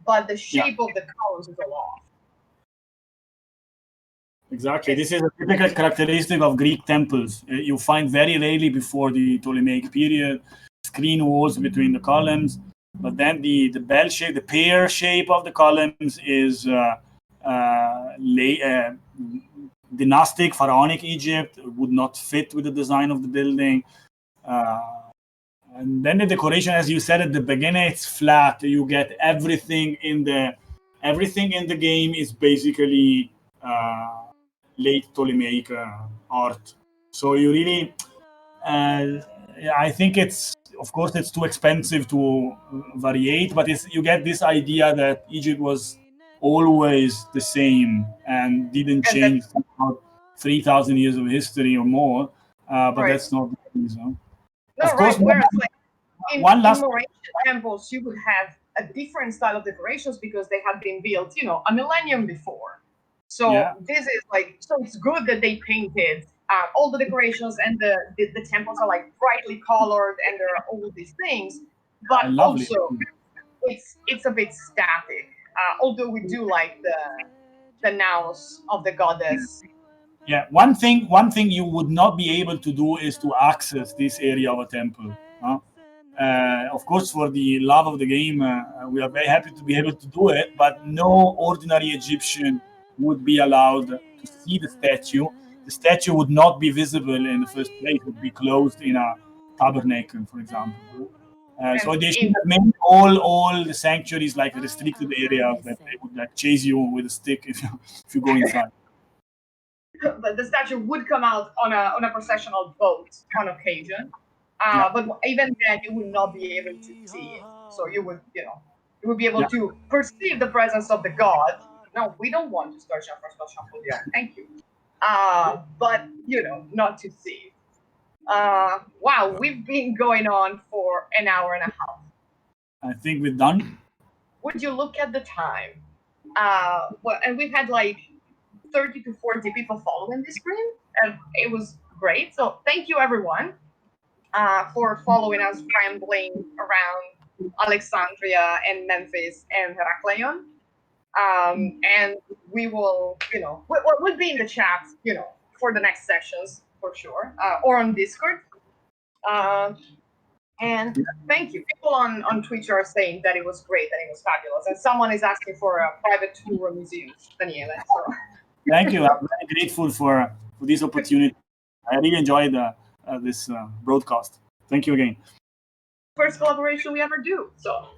but the shape of the columns is a lot. Exactly. This is a typical characteristic of Greek temples. You find very rarely before the Ptolemaic period screen walls between the columns, but then the bell shape, the pear shape of the columns is dynastic pharaonic Egypt, would not fit with the design of the building. And then the decoration, as you said at the beginning, it's flat. You get everything in the game is basically late Ptolemaic art. So you really, I think it's, of course, it's too expensive to variate, but you get this idea that Egypt was always the same and didn't change throughout 3,000 years of history or more. But that's not the case. Of course, whereas like in more ancient temples, you would have a different style of decorations because they had been built, a millennium before. So this is like, so it's good that they painted all the decorations and the temples are like brightly colored and there are all these things, but also it's a bit static. Although we do like the naos of the goddess. Yeah, one thing you would not be able to do is to access this area of a temple. Of course, for the love of the game, we are very happy to be able to do it, but no ordinary Egyptian would be allowed to see the statue. The the statue would not be visible in the first place. It would be closed in a tabernacle, for example. So they should have made all the sanctuaries like restricted areas that they would like chase you with a stick if you go inside. But the statue would come out on a processional boat on occasion. But even then, you would not be able to see it. So you would be able to perceive the presence of the god. No, we don't want to start Salvoldi. Thank you. But not to see. Wow, we've been going on for an hour and a half. I think we're done. Would you look at the time? And we've had like 30 to 40 people following this stream, and it was great. So thank you, everyone, for following us rambling around Alexandria and Memphis and Heracleon. And we will, we'll be in the chat, for the next sessions for sure, or on Discord. And thank you. People on Twitch are saying that it was great, that it was fabulous, and someone is asking for a private tour of museums, Daniele. So. Thank you. I'm very grateful for this opportunity. I really enjoyed this broadcast. Thank you again. First collaboration we ever do. So.